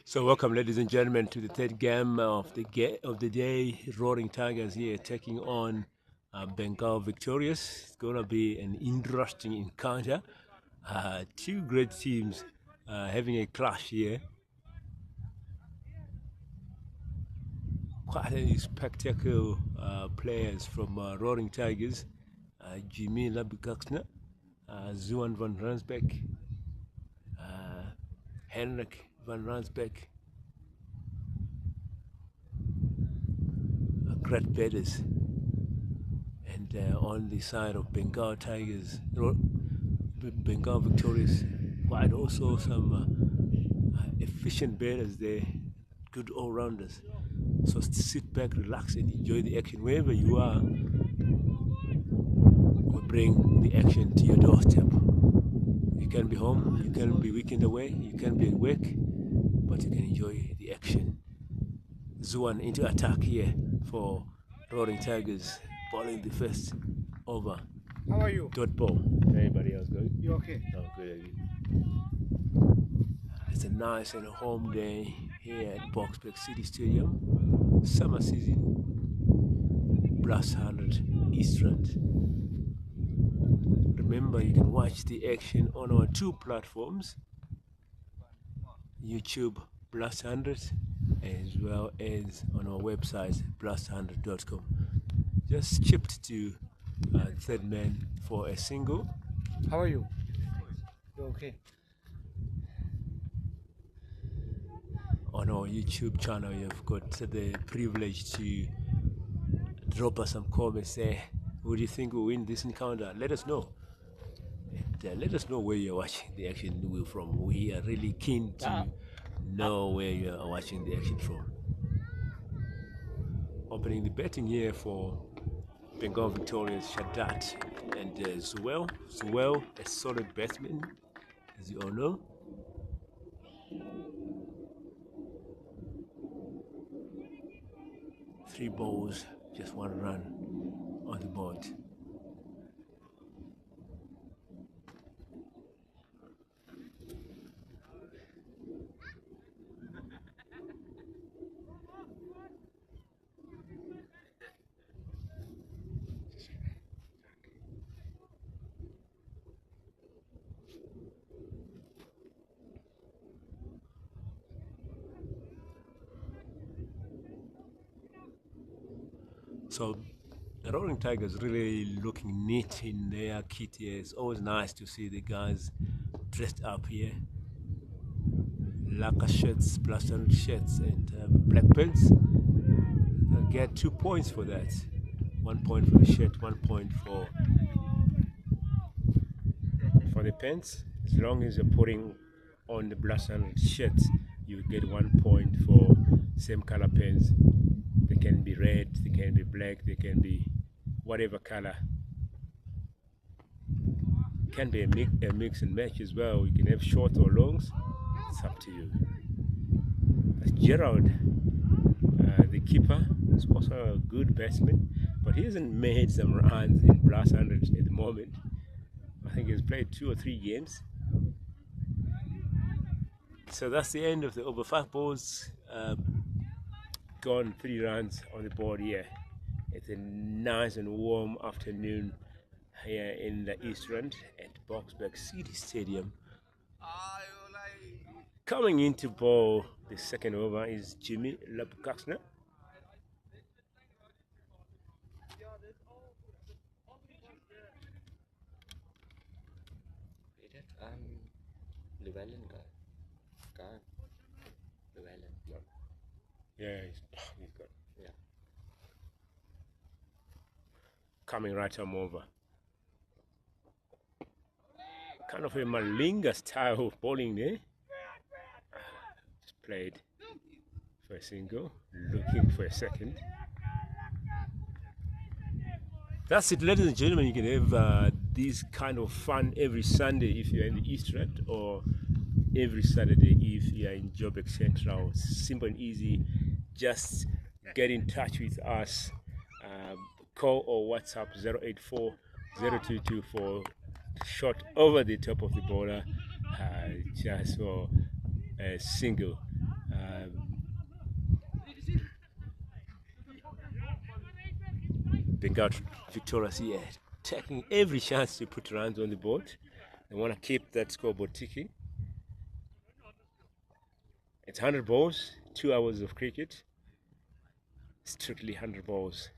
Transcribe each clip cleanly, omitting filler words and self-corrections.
So welcome, ladies and gentlemen, to the third game of the day. Roaring Tigers here taking on Bengal Victorious. It's gonna be an interesting encounter. Two great teams having a clash here. Quite a spectacle players from Roaring Tigers. Jimmy Labukaksna, Zuan van Ransbeck, Henrik van Ransbeck, great batters. And on the side of Bengal Tigers, Bengal Victorious, quite also some efficient batters there, good all-rounders. So sit back, relax, and enjoy the action wherever you are. We bring the action to your doorstep. You can be home, you can be weekend away, you can be at work, but you can enjoy the action. Zuan into attack here for Roaring Tigers, bowling the first over. How are you? Dot ball. Anybody else going? You okay? Oh, good. It's a nice and a home day here at Blast100 City Stadium. Summer season. Blast100 EastRand. Remember, you can watch the action on our two platforms: YouTube Blast100, as well as on our website Blast100.com. Just chipped to third man for a single. How are you? You okay? On our YouTube channel, you've got the privilege to drop us some comments. Say, who do you think will win this encounter? Let us know. And let us know where you're watching the action from. We are really keen to know where you are watching the action from. Opening the betting here for Bengal Victorious, Shadat and Zuel. Zuel, a solid batsman, as you all know. Three balls, just one run on the board. So the Roaring Tigers really looking neat in their kit here. It's always nice to see the guys dressed up here. Laka shirts, Blast100 shirts, and black pants. They'll get 2 points for that. 1 point for the shirt, 1 point for the pants. As long as you're putting on the Blast100 shirts, you get 1 point for same color pants. They can be red, they can be black, they can be whatever color. Can be a mix and match as well. You can have short or longs. It's up to you. That's Gerald, the keeper. He's also a good batsman, but he hasn't made some runs in Blast100 at the moment. I think he's played 2 or 3 games. So that's the end of the over 5 balls. Gone 3 runs on the board here. It's a nice and warm afternoon here in the EastRand at Blast100 City Stadium. Coming into bowl the second over is Jimmy Labukaksna. Yeah, he's good. Yeah. Coming right arm over. Kind of a Malinga style of bowling there. Just played for a single, looking for a second. That's it, ladies and gentlemen. You can have this kind of fun every Sunday if you're in the EastRand, or every Saturday if you're in Joburg Central. Simple and easy. Just get in touch with us. Call or WhatsApp 084-0224. Shot over the top of the border, just for a single. Bengal victorious here, taking every chance to put runs on the board. They want to keep that scoreboard ticking. It's 100 balls, 2 hours of cricket. Strictly 100 balls.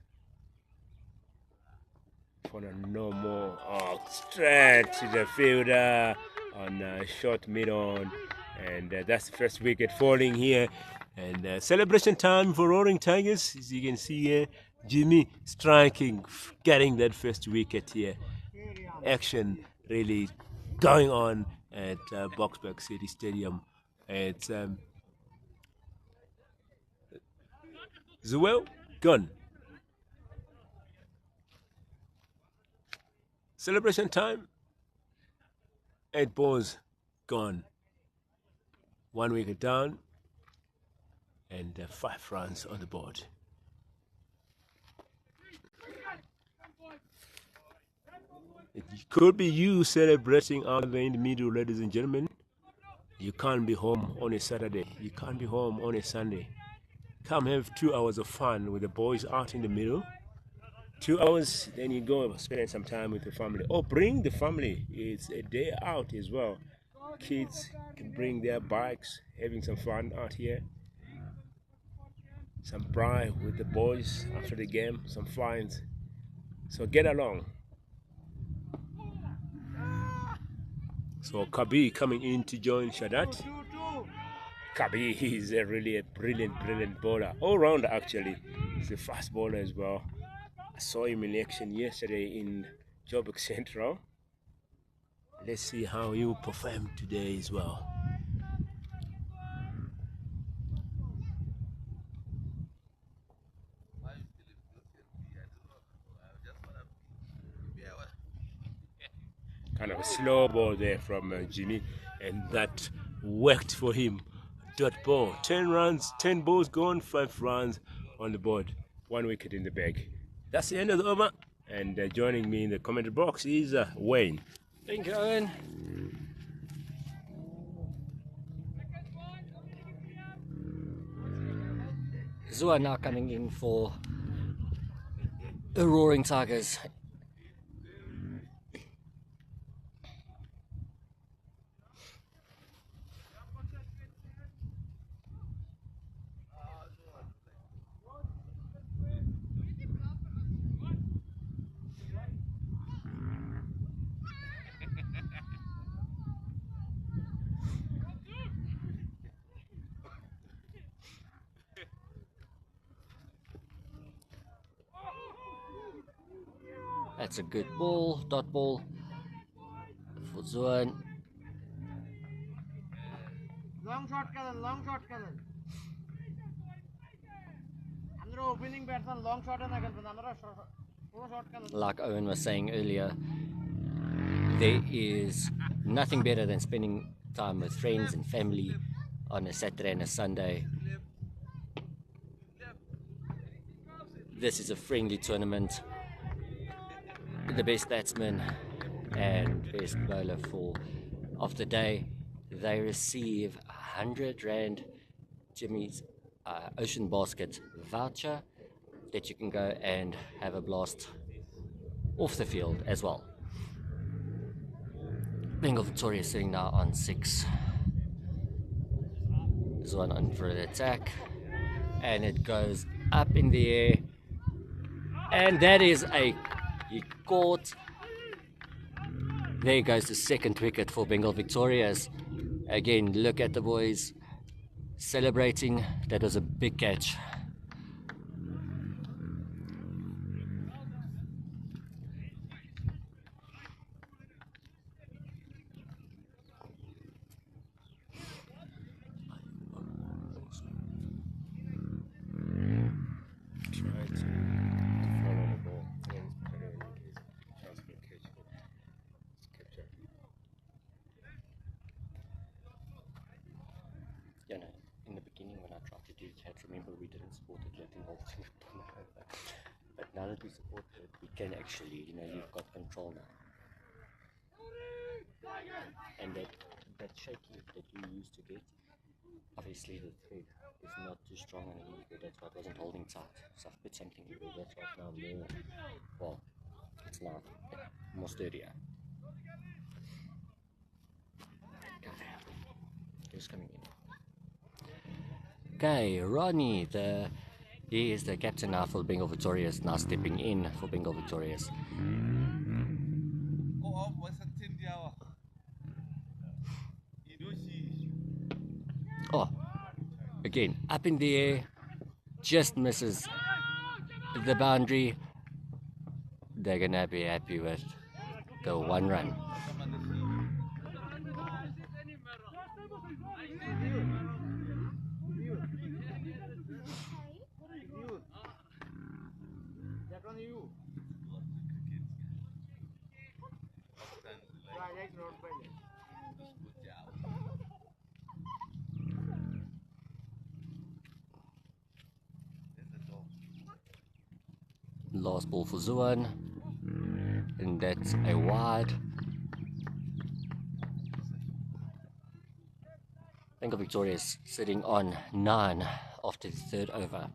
For no more. Oh, straight to the fielder on short mid-on. And that's the first wicket falling here. And celebration time for Roaring Tigers. As you can see here, Jimmy striking, getting that first wicket here. Action really going on at Boxback City Stadium. It's Zuel gone. Celebration time. 8 balls gone. 1 wicket down. And 5 runs on the board. It could be you celebrating out there in the middle, ladies and gentlemen. You can't be home on a Saturday. You can't be home on a Sunday. Come have 2 hours of fun with the boys out in the middle. 2 hours, then you go spend some time with the family. Or bring the family. It's a day out as well. Kids can bring their bikes, having some fun out here. Some braai with the boys after the game, some fines. So get along. So Kabi coming in to join Shadat. Kabi is really a brilliant bowler. All round actually. He's a fast bowler as well. I saw him in action yesterday in Joburg Central. Let's see how he will perform today as well. Kind of a slow ball there from Jimmy, and that worked for him. Dot ball, 10 runs, 10 balls gone, 5 runs on the board, 1 wicket in the bag. That's the end of the over, and joining me in the comment box is Wayne. Thank you, Owen. Zua now coming in for the Roaring Tigers. That's a good ball, dot ball for Zuan. Long shot, long shot. Opening batsman, long shot. Like Owen was saying earlier, there is nothing better than spending time with friends and family on a Saturday and a Sunday. This is a friendly tournament. The best batsman and best bowler of the day, they receive 100 Rand Jimmy's Ocean Basket voucher that you can go and have a blast off the field as well. Bengal Victoria sitting now on 6. There's one on for the attack, and it goes up in the air, and that is he caught. There goes the second wicket for Bengal Victorias. Again, look at the boys celebrating. That was a big catch. In the beginning when I tried to do that, remember we didn't support it yet, but now that we support it, we can actually, you've got control now. And that shaky that you used to get, obviously obviously the thread is not too strong underneath there, that's why it wasn't holding tight. So I've put something in there, that's why it's now more, well, it's now more sturdier. Okay, who's coming in? Okay, Ronnie, he is the captain now for Bengal Victorious, now stepping in for Bengal Victorious. Oh, again, up in the air, just misses the boundary. They're gonna be happy with the 1 run. That one you. Right, road by it. Last ball for Zuan, and that's a wide. Bengal Victorious sitting on 9 after the 3rd over.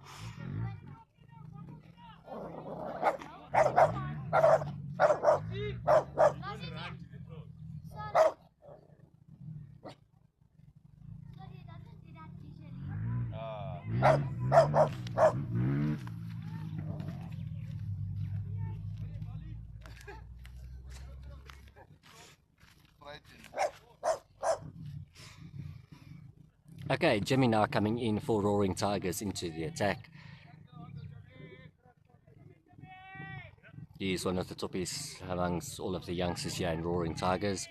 Okay, Jimmy now coming in for Roaring Tigers into the attack. He is one of the toppies amongst all of the youngsters here in Roaring Tigers.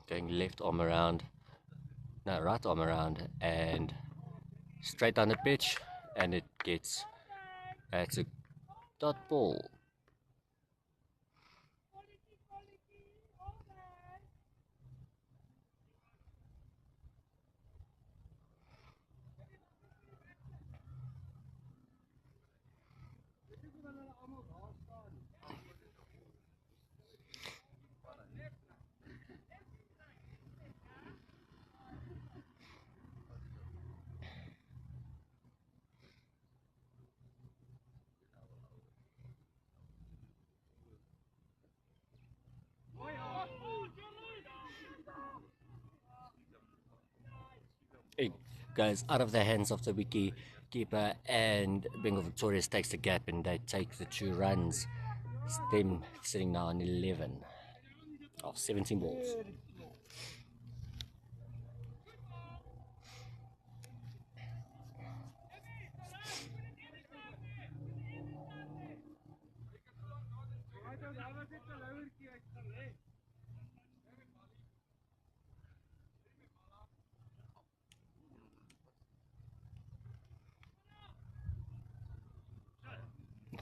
Going left arm around, no, right arm around, and straight down the pitch, and it gets, it's a dot ball. It goes out of the hands of the wicket keeper, and Bengal Victorious takes the gap and they take the 2 runs. It's them sitting now on 11 of 17 balls.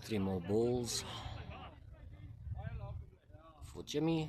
Three more balls for Jimmy.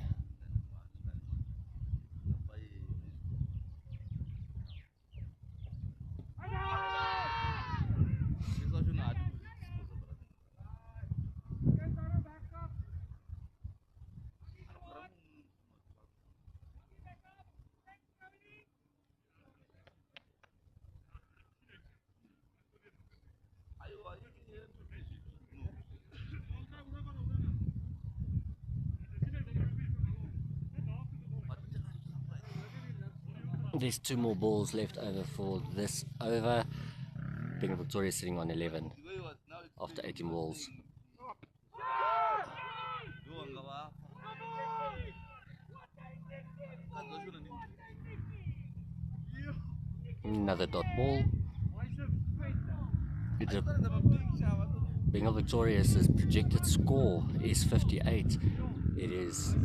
There's 2 more balls left over for this over. Bengal Victoria sitting on 11 after 18 balls. Another dot ball. Bengal Victoria's projected score is 58. It is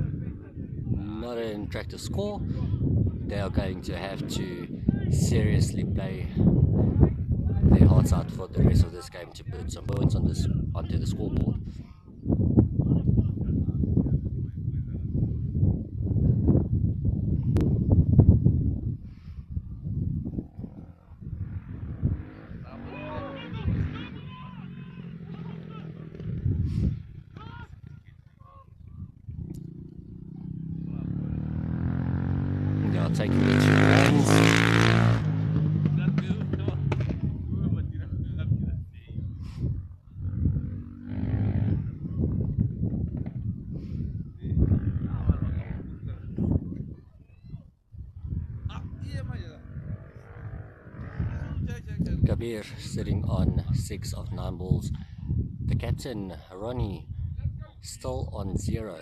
not an attractive score. They are going to have to seriously play their hearts out for the rest of this game to put some points on onto the scoreboard. now taking it to runs. Kabir sitting on 6 of 9 balls. The captain, Ronnie, still on 0.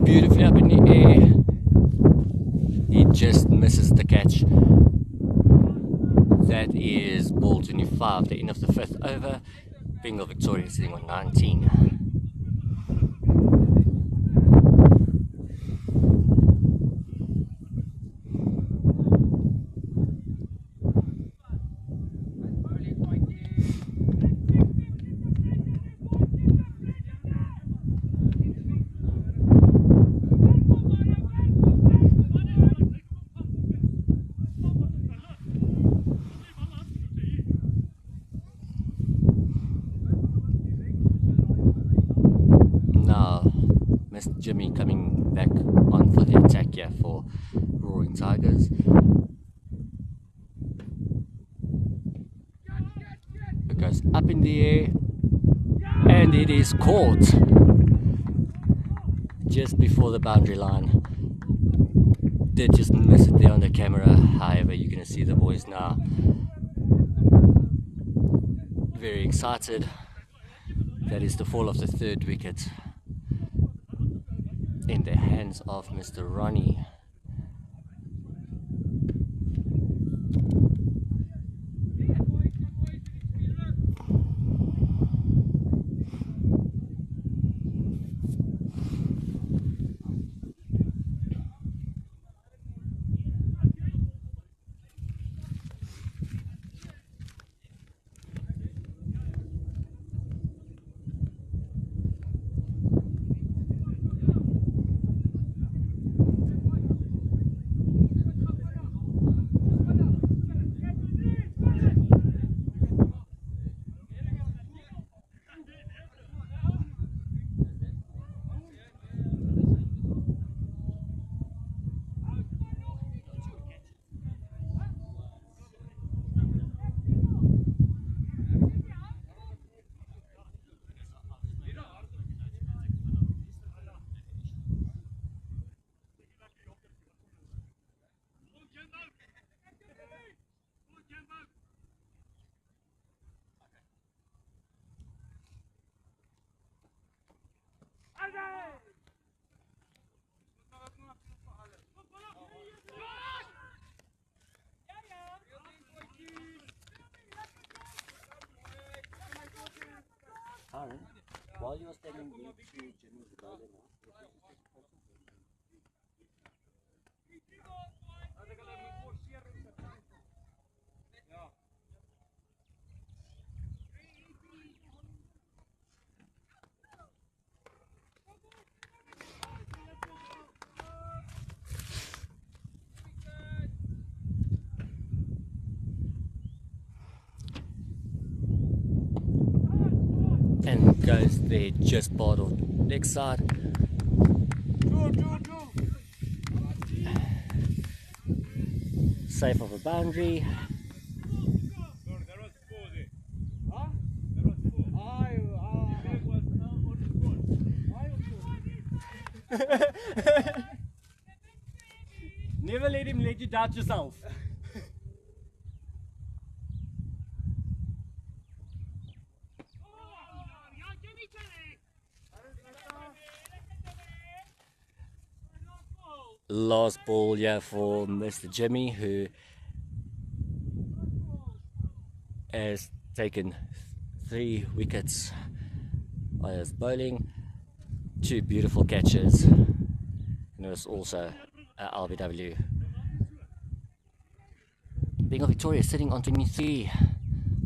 Beautifully up in the air. He just misses the catch. That is ball 25, the end of the 5th over. Bengal Victoria sitting on 19. Jimmy coming back on for the attack here for Roaring Tigers. It goes up in the air and it is caught just before the boundary line. Did just miss it there on the camera. However, you're going to see the boys now very excited. That is the fall of the 3rd wicket. in the hands of Mr. Ronnie. Karen, while you were standing near to Jimmy's bowler now, and goes there just bottled leg side. Safe of a boundary. Never let him let you doubt yourself. Last ball here for Mr. Jimmy, who has taken 3 wickets on his bowling, 2 beautiful catches, and it was also LBW. Bengal Victoria sitting on 23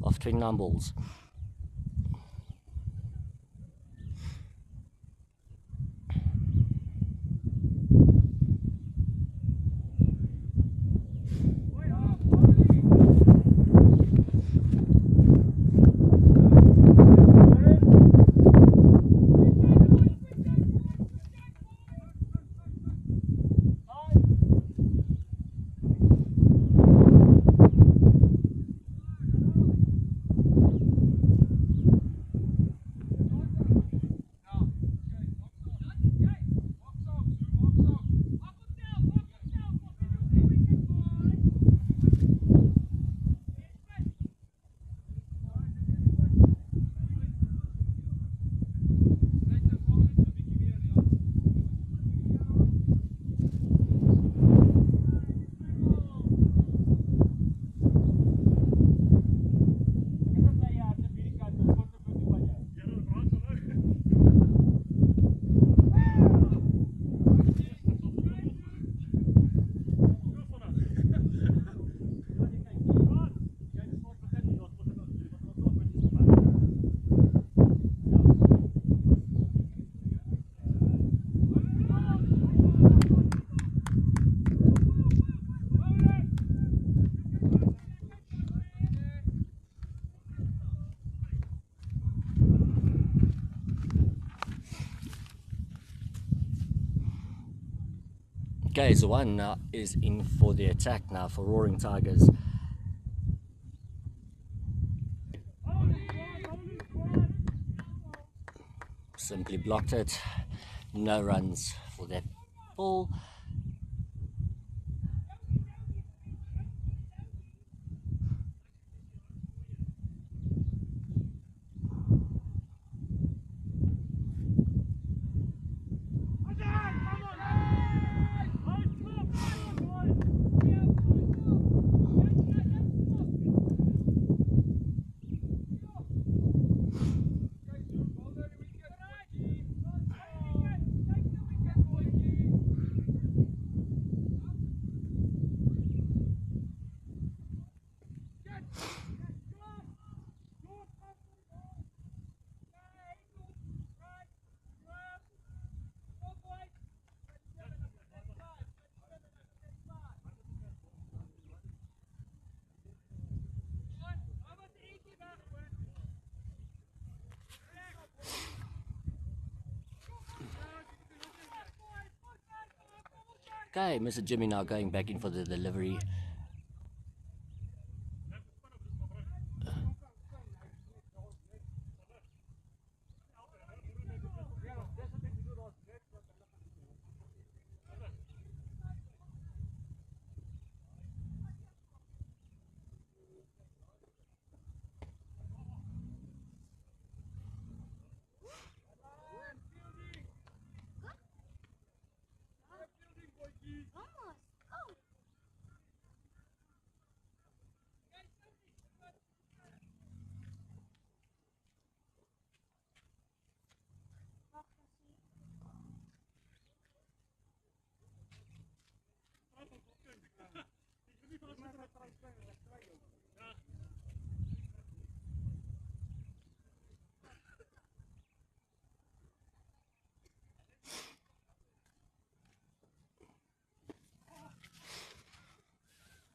of 29 balls. Okay, so one is in for the attack now for Roaring Tigers. Simply blocked it. No runs for that ball. Okay, Mr. Jimmy now going back in for the delivery.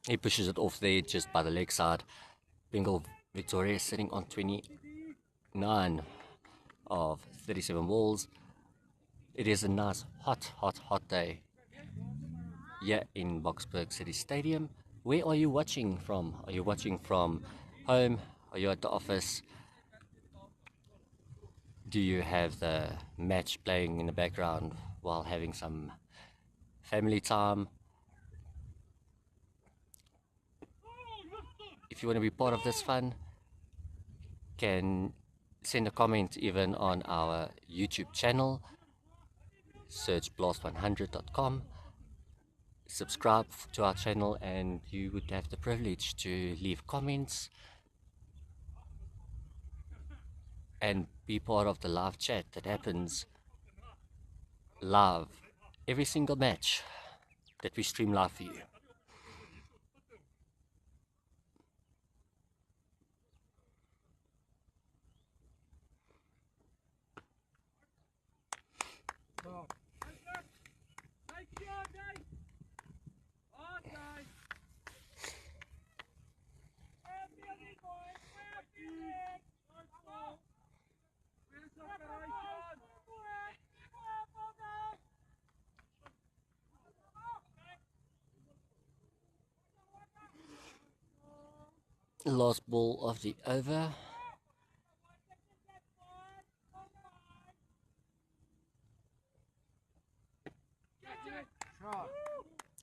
He pushes it off there just by the leg side. Bengal Victoria sitting on 29 of 37 balls. It is a nice hot day here in Boksburg City Stadium. Where are you watching from? Are you watching from home? Are you at the office? Do you have the match playing in the background while having some family time? If you want to be part of this fun, can send a comment even on our YouTube channel. Search Blast100.com. Subscribe to our channel and you would have the privilege to leave comments and be part of the live chat that happens live every single match that we stream live for you. Last ball of the over.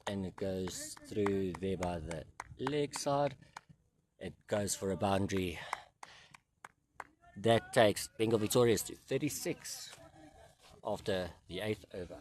And it goes through there by the leg side. It goes for a boundary. That takes Bengal Victorious to 36 after the 8th over.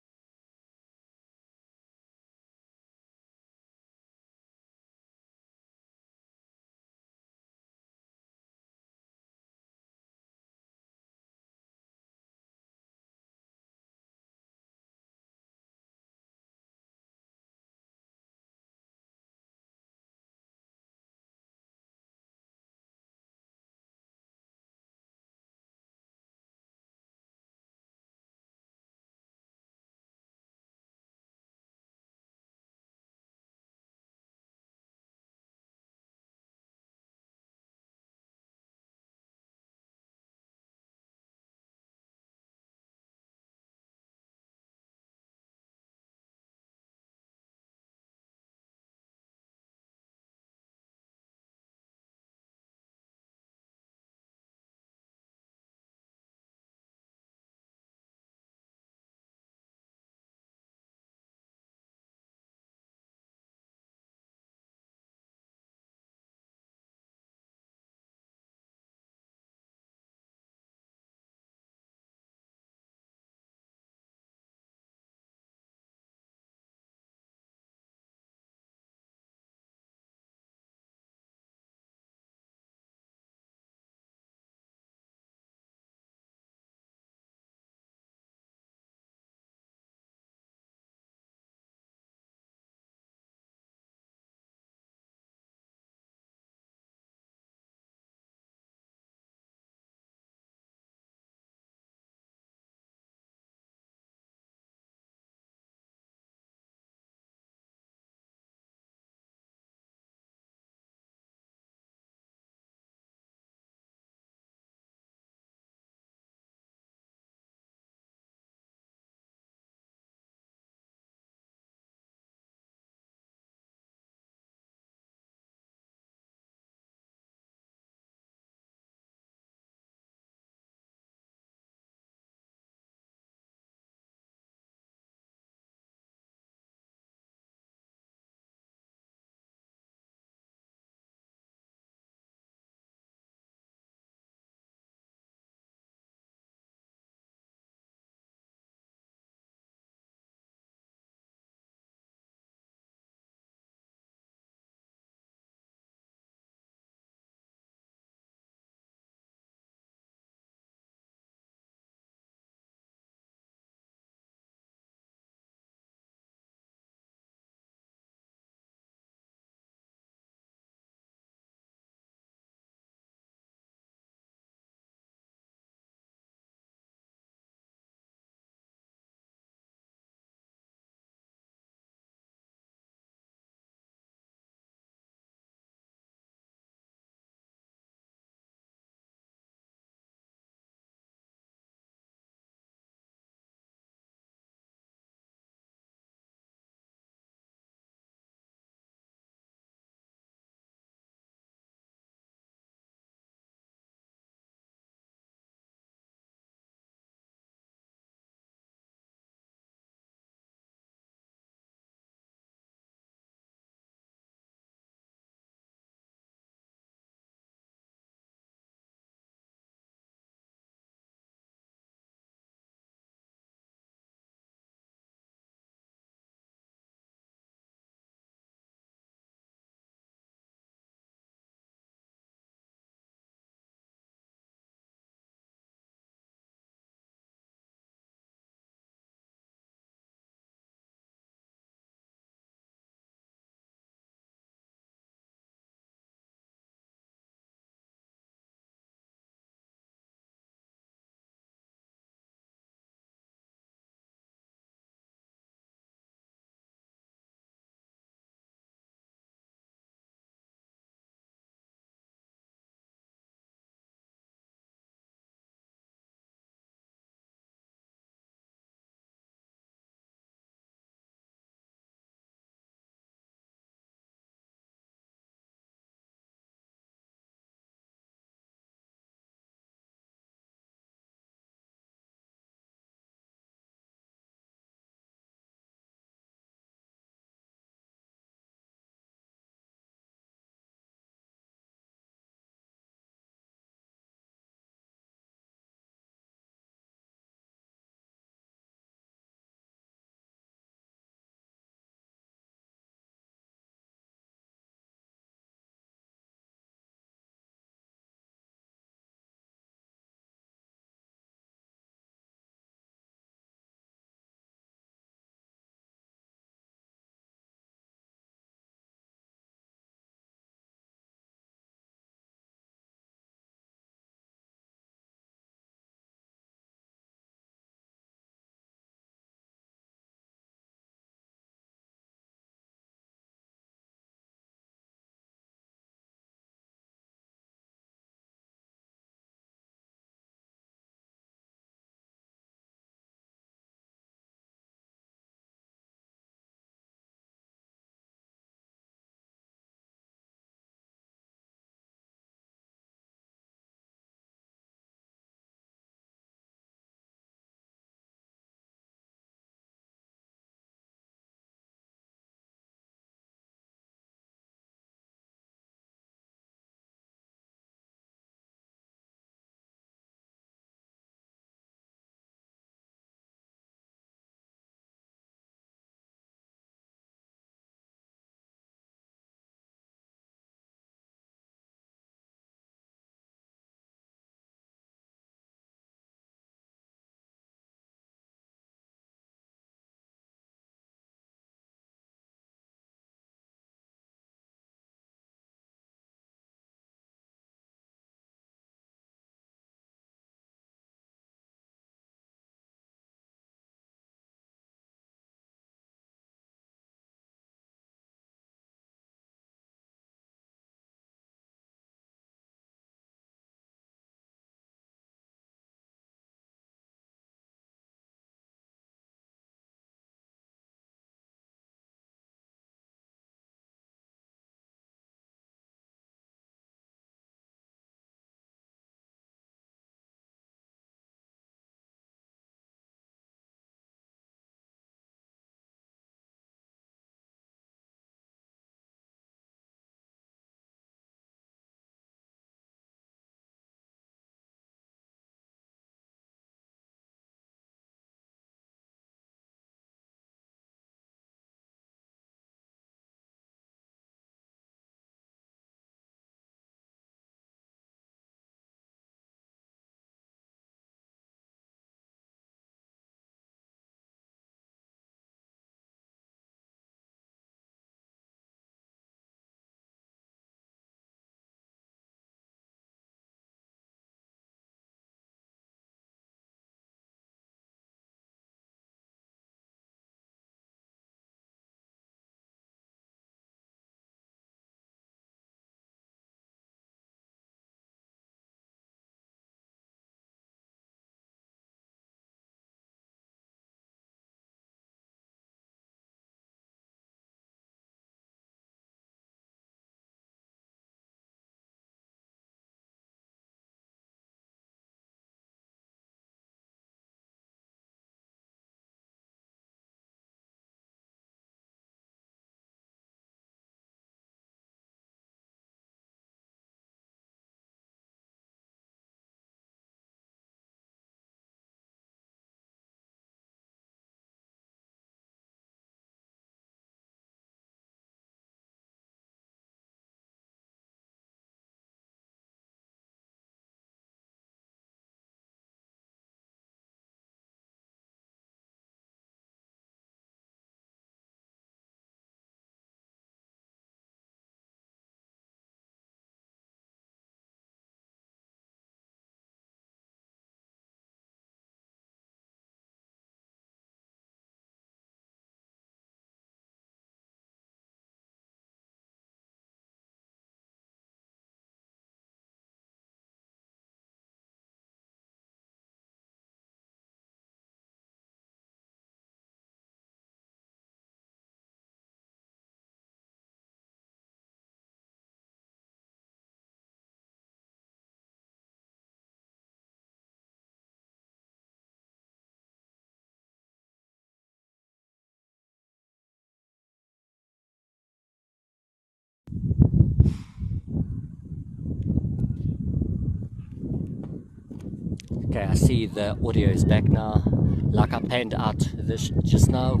Okay, I see the audio is back now. Like I panned out this just now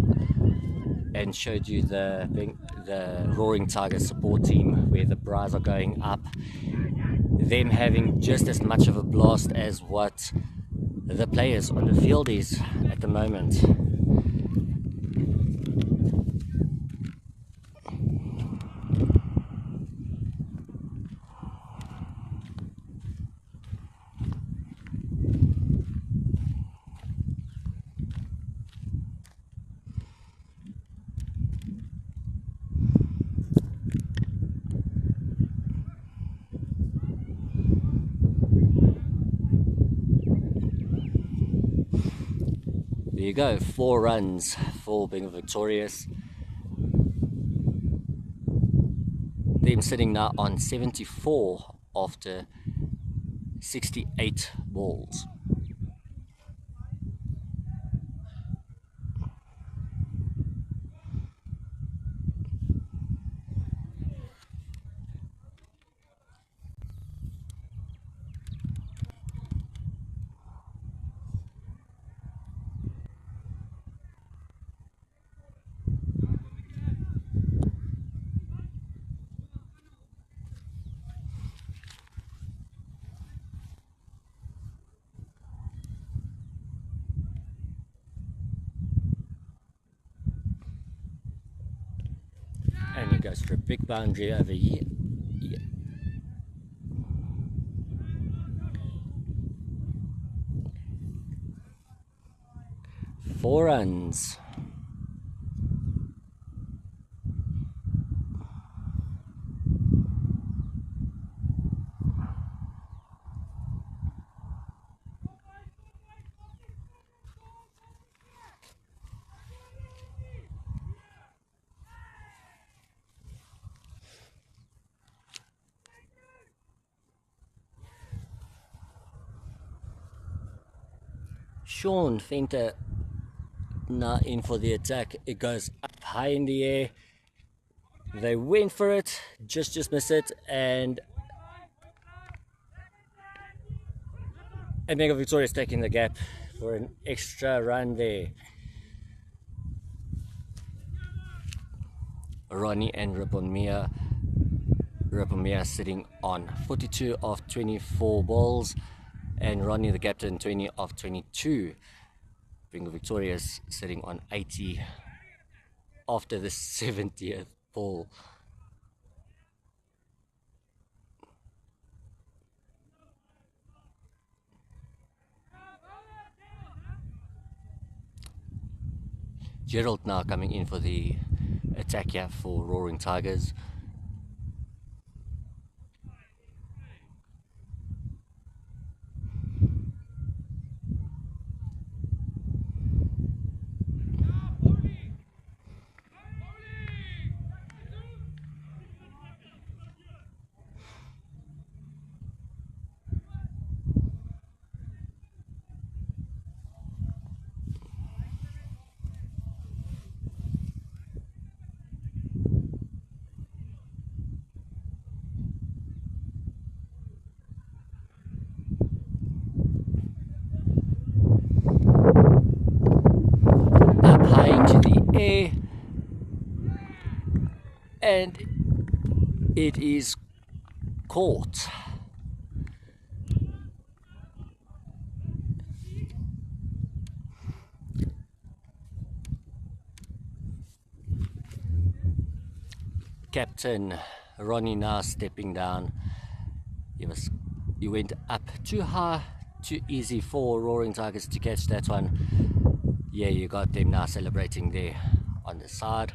and showed you the Roaring Tiger support team where the bras are going up. Them having just as much of a blast as what the players on the field is at the moment. There you go, 4 runs for Bengal victorious. Them sitting now on 74 after 68 balls. And he goes for a big boundary over here. Yeah. Four runs. Sean Fenter now in for the attack. It goes up high in the air. They went for it, just miss it, and Bengal Victoria is taking the gap for an extra run there. Ronnie and Ripomia sitting on 42 of 24 balls, and Ronnie the captain 20 of 22. Bengal Victoria is sitting on 80 after the 70th ball. Gerald now coming in for the attack here for Roaring Tigers. Up high into the air, and it is caught. Captain Ronnie now stepping down. He went up too high, too easy for Roaring Tigers to catch that one. Yeah, you got them now celebrating there on the side.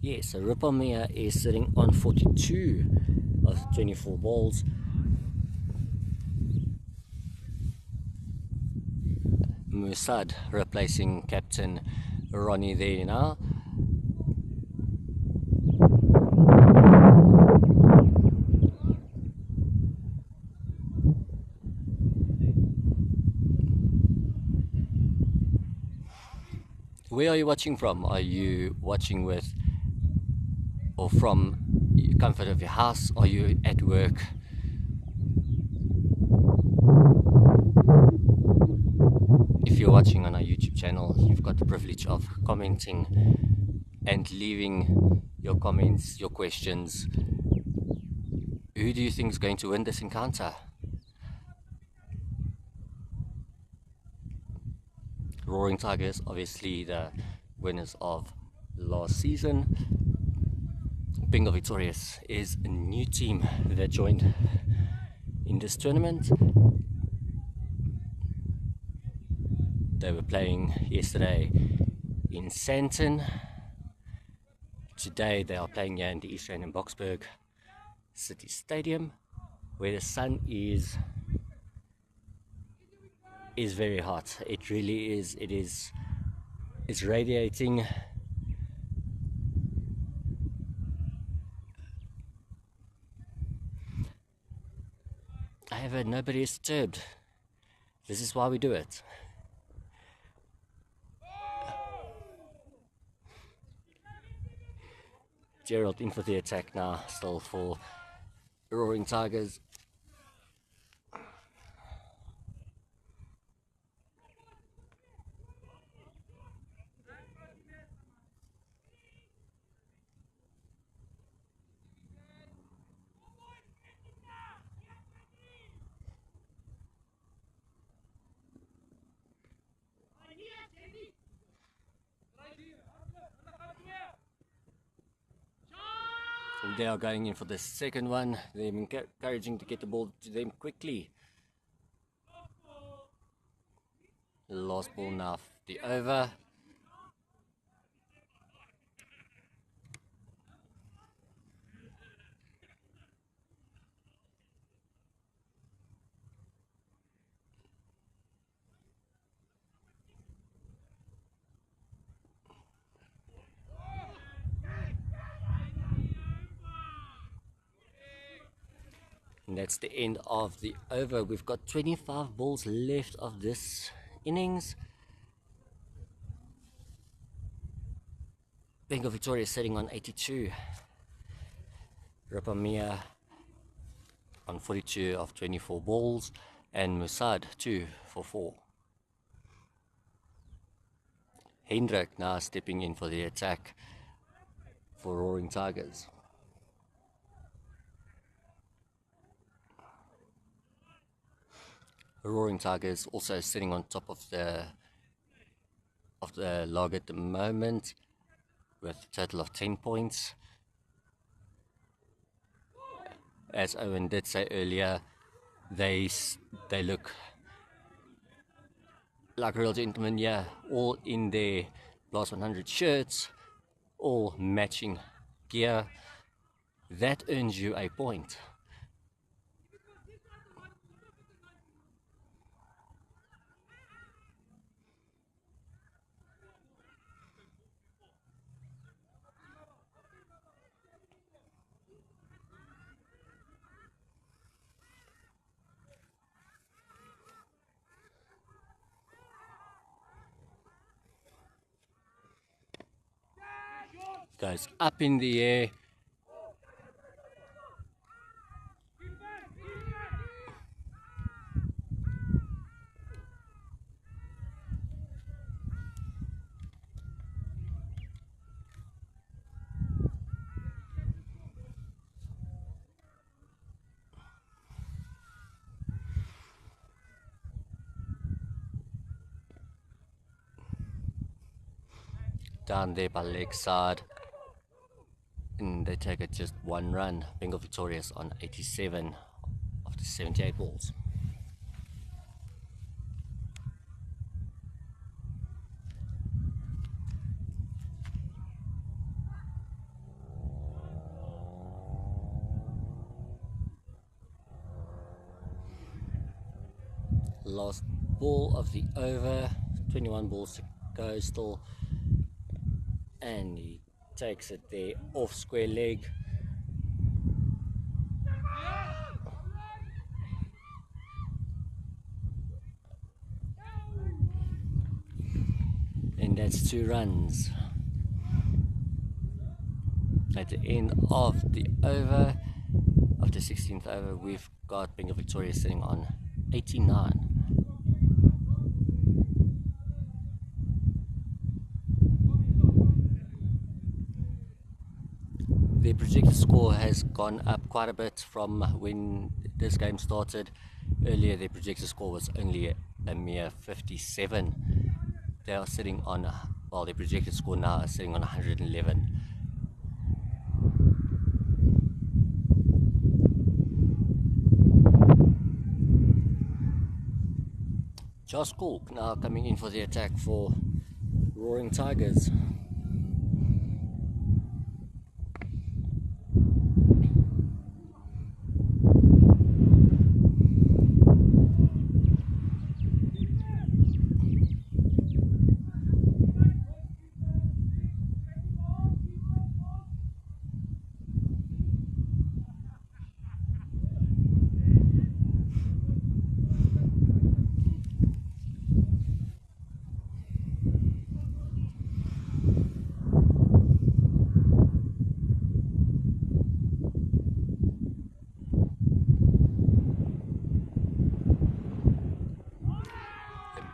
Yeah, so Ripamia is sitting on 42 of 24 balls. Musad replacing captain Ronnie there now. Where are you watching from? Are you watching with or from the comfort of your house? Are you at work? If you're watching on our YouTube channel, you've got the privilege of commenting and leaving your comments, your questions. Who do you think is going to win this encounter? Roaring Tigers, obviously the winners of last season. Bengal Victorious is a new team that joined in this tournament. They were playing yesterday in Santon. Today they are playing here in the EastRand in Boksburg City Stadium, where the sun is very hot. It really is. It's radiating. However, nobody is disturbed. This is why we do it. Gerald in for the attack now, still for Roaring Tigers. They are going in for the second one. They're encouraging to get the ball to them quickly. Last ball now, the over. And that's the end of the over. We've got 25 balls left of this innings. Bengal Victoria sitting on 82. Ripamia on 42 of 24 balls. And Musad 2 for 4. Hendrik now stepping in for the attack for Roaring Tigers. Roaring Tigers also sitting on top of the log at the moment with a total of 10 points. As Owen did say earlier, they look like real gentlemen, yeah, all in their Blast 100 shirts, all matching gear. That earns you a point. Goes up in the air. Down there by leg side. And they take it just one run. Bengal Victorious on 87 of the 78 balls. last ball of the over, 21 balls to go still, and he takes it there off square leg. And that's 2 runs. At the end of the over, of the 16th over, we've got Bengal Victoria sitting on 89. The projected score has gone up quite a bit from when this game started. Earlier the projected score was only a mere 57. They are sitting on, well, the projected score now is sitting on 111. Josh Cork now coming in for the attack for Roaring Tigers.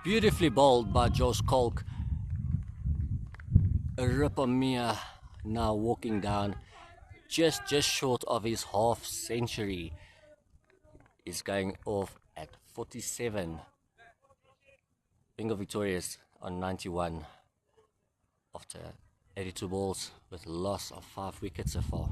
Beautifully bowled by Josh Colk. Ripamia now walking down just short of his half century. Is going off at 47. Bengal Victorious on 91 after 82 balls with a loss of 5 wickets so far.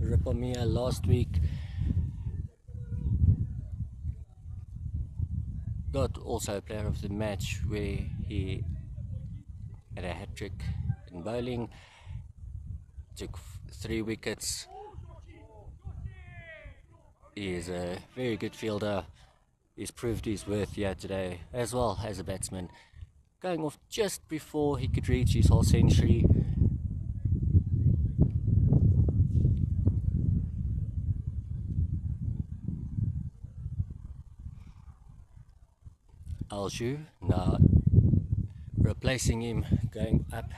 Ripamia last week got also a player of the match where he had a hat-trick in bowling, took 3 wickets. He is a very good fielder. He's proved his worth here today as well as a batsman, going off just before he could reach his half century. Alju now replacing him, going up.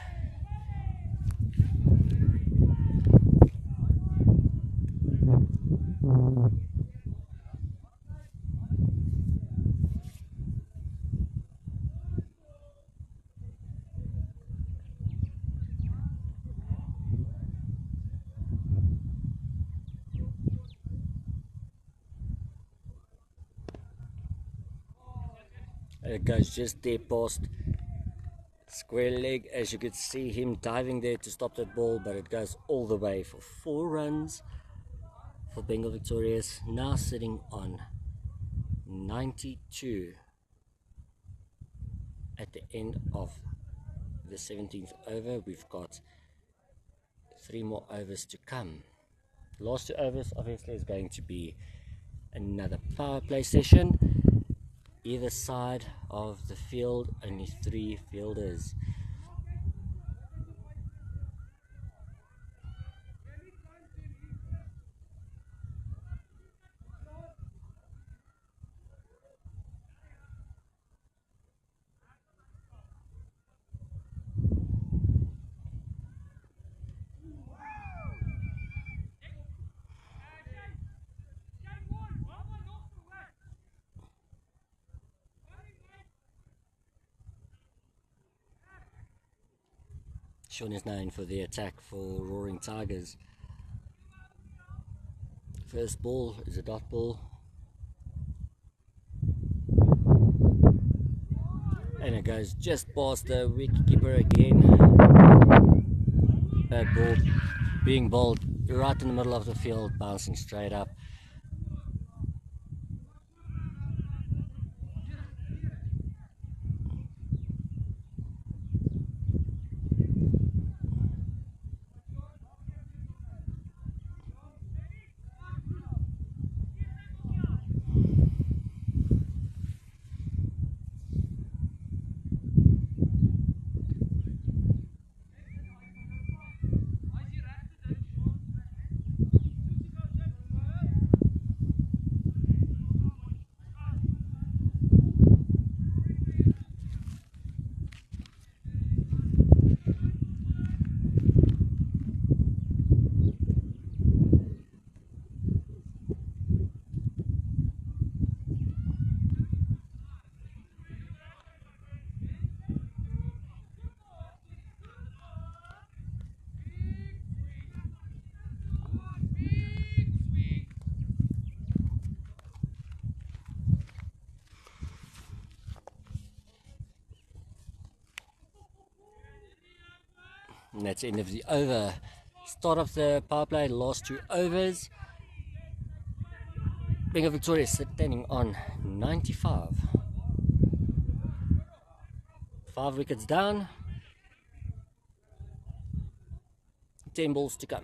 It goes just there past square leg, as you could see him diving there to stop that ball, but it goes all the way for 4 runs for Bengal Victorious, now sitting on 92 at the end of the 17th over. We've got 3 more overs to come. The last 2 overs obviously is going to be another power play session. Either side of the field, only 3 fielders. Sean is known for the attack for Roaring Tigers. First ball is a dot ball. And it goes just past the wicketkeeper again. Bad ball being bowled right in the middle of the field, bouncing straight up. And that's the end of the over. Start of the power play, last 2 overs. Bengal Victoria standing on 95. 5 wickets down. 10 balls to come.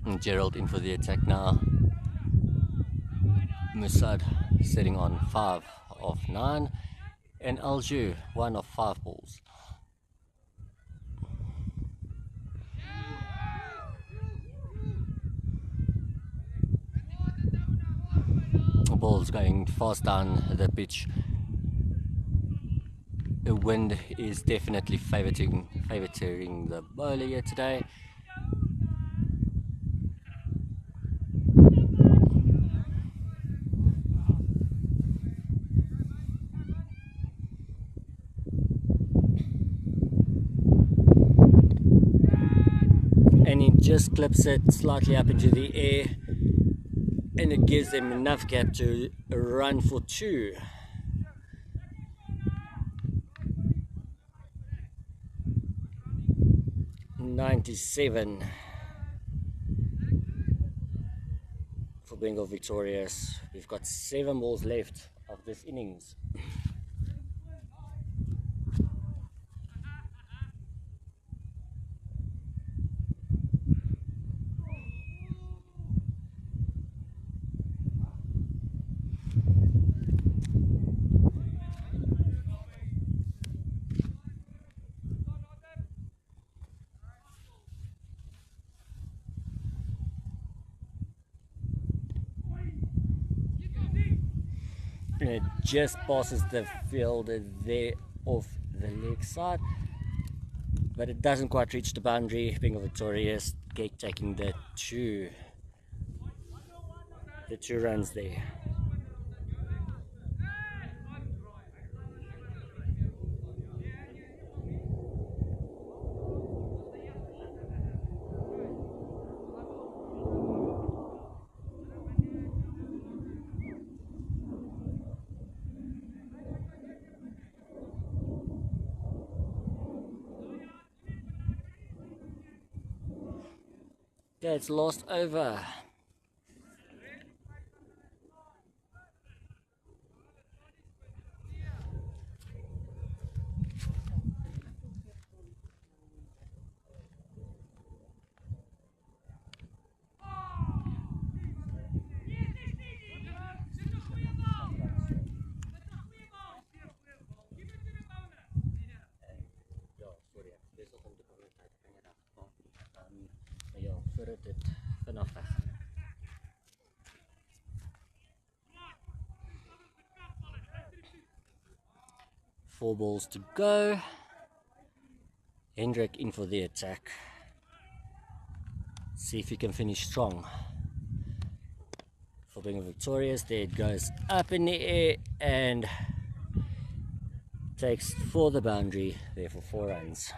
And Gerald in for the attack now. Musad sitting on 5 of 9. And Alju 1 of 5 balls. The ball's going fast down the pitch. The wind is definitely favouring the bowler here today. And he just clips it slightly up into the air, and it gives them enough gap to run for 2. .97 for Bengal Victorious. We've got 7 balls left of this innings. And it just passes the fielder there off the leg side, but it doesn't quite reach the boundary. Bengal Victorious taking the two runs there. Yeah, it's lost over. Dit vanaf weg. 4 balls to go. Hendrik in for the attack. See if he can finish strong. For Bengal victorious, there it goes up in the air and takes for the boundary, there for 4 runs.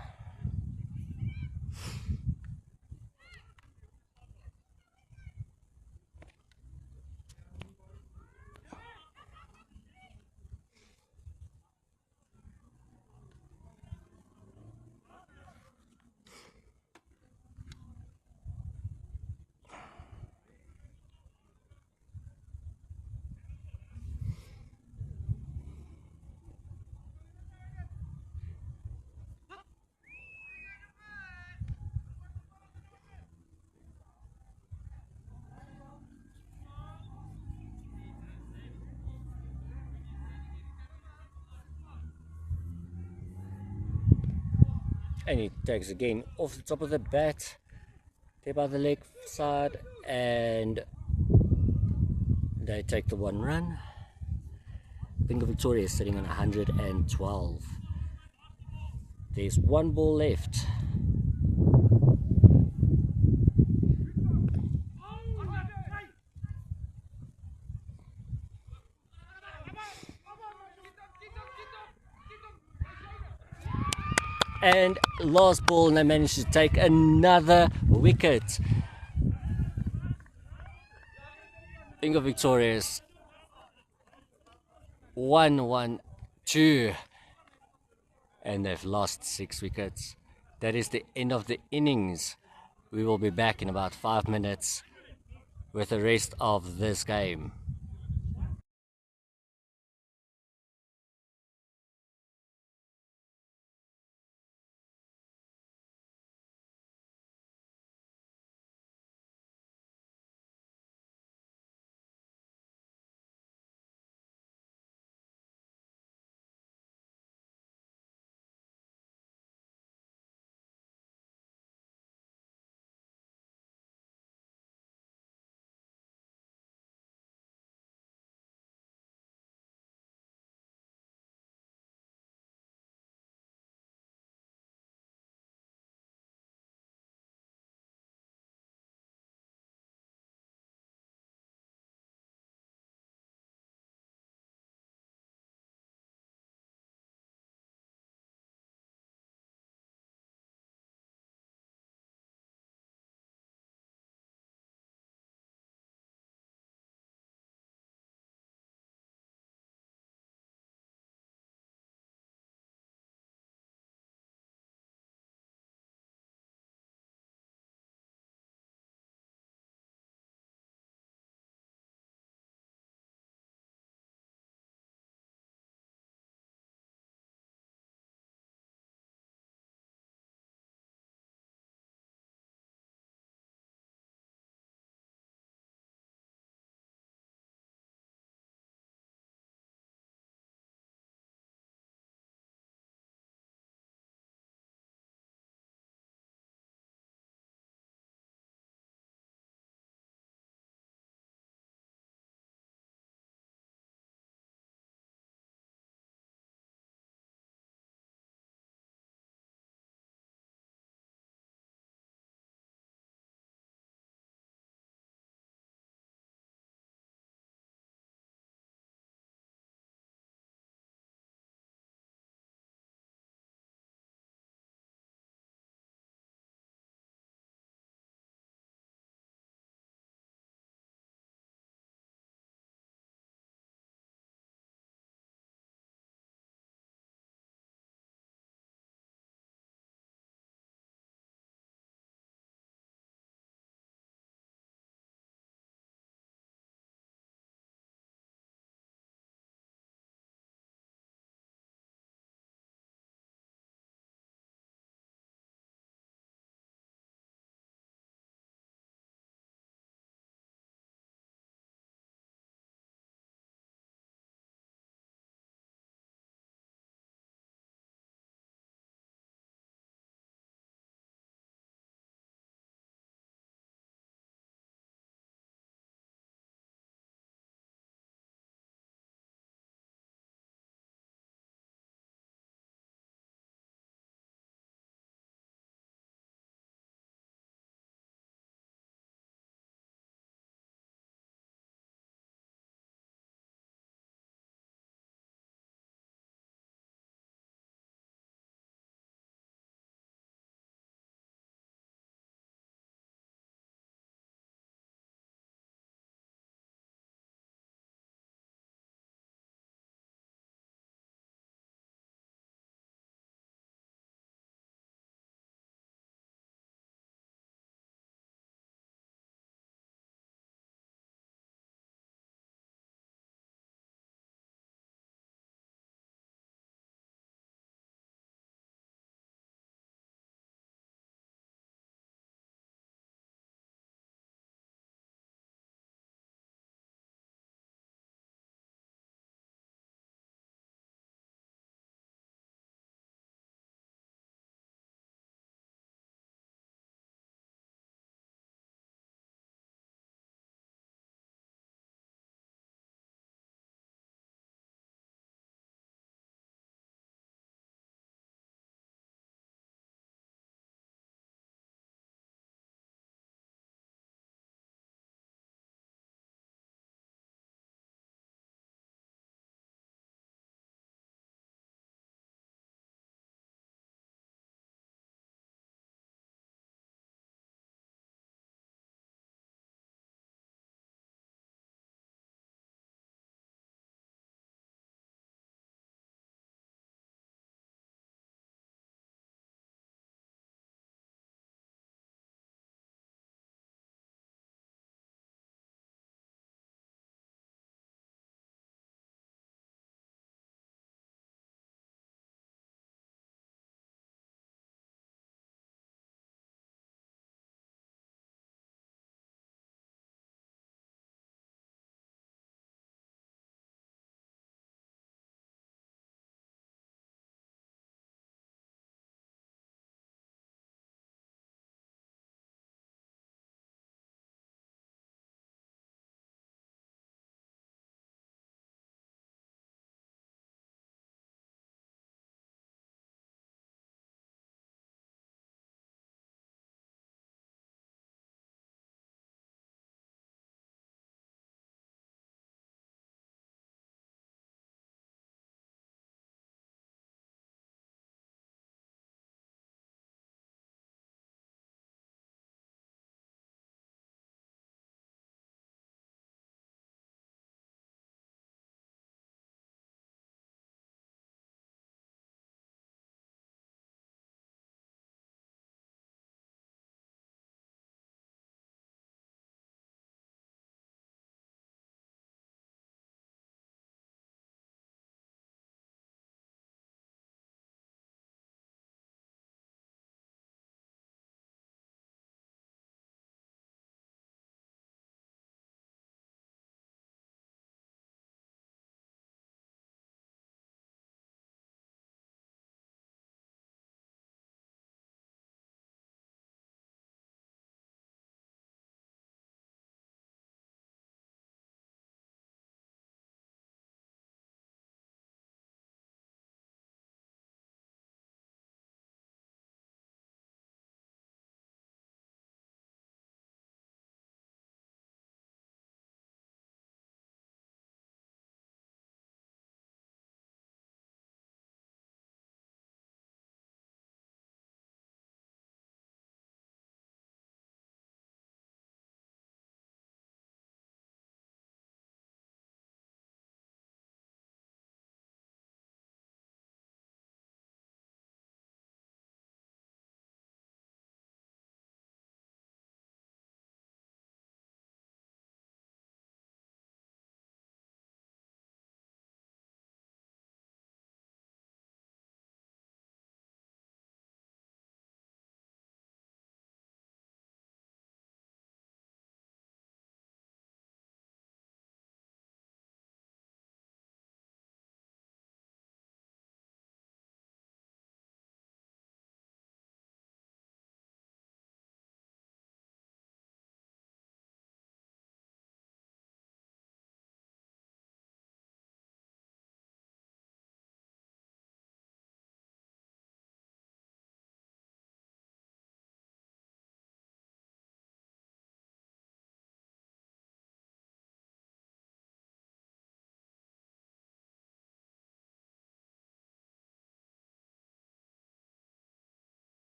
And he takes again off the top of the bat, there by the leg side, and they take the 1 run. Bengal Victoria is sitting on 112. There's 1 ball left. And last ball, and they managed to take another wicket. Bengal Victorious 1-1-2, and they've lost 6 wickets. That is the end of the innings. We will be back in about 5 minutes with the rest of this game.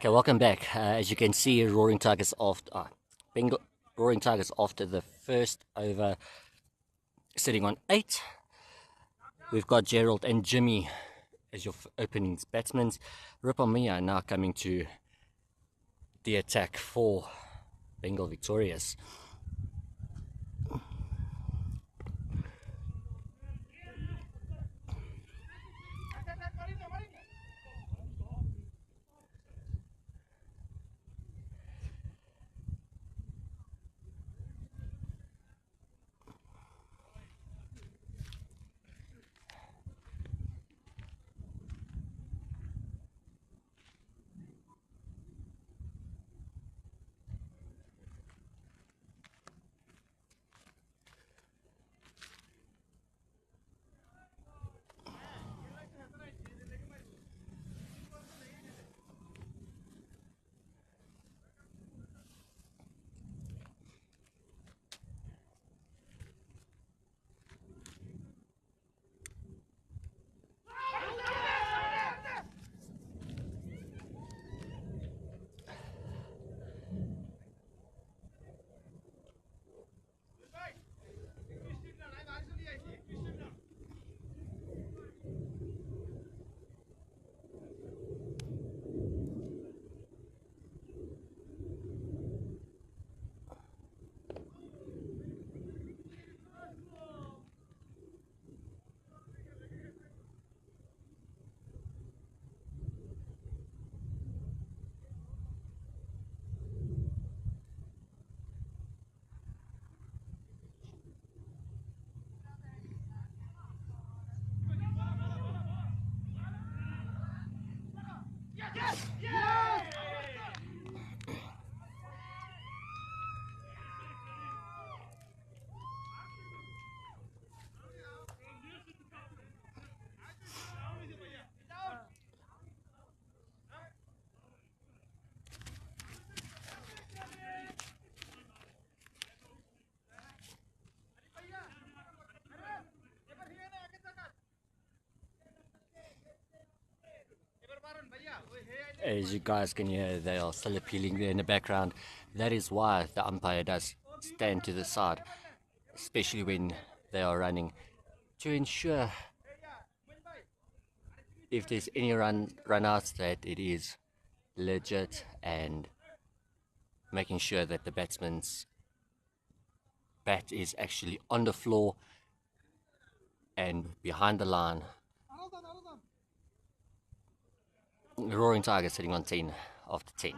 Okay, welcome back. As you can see, Roaring Tigers Bengal Roaring Tigers after the first over, sitting on 8. We've got Gerald and Jimmy as your opening batsmen. Rip and Mia now coming to the attack for Bengal victorious. As you guys can hear, they are still appealing there in the background. That is why the umpire does stand to the side, especially when they are running, to ensure if there's any run-outs that it is legit, and making sure that the batsman's bat is actually on the floor and behind the line. Roaring Tigers sitting on 10 after 10.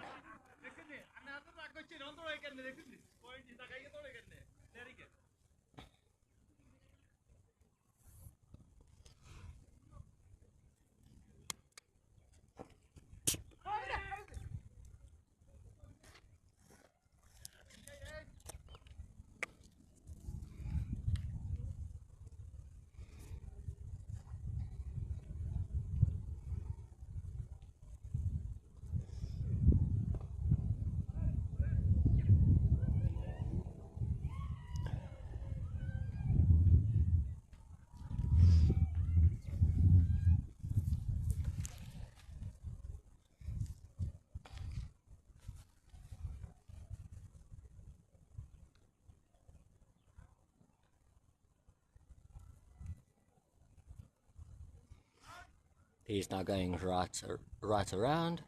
He's now going right around,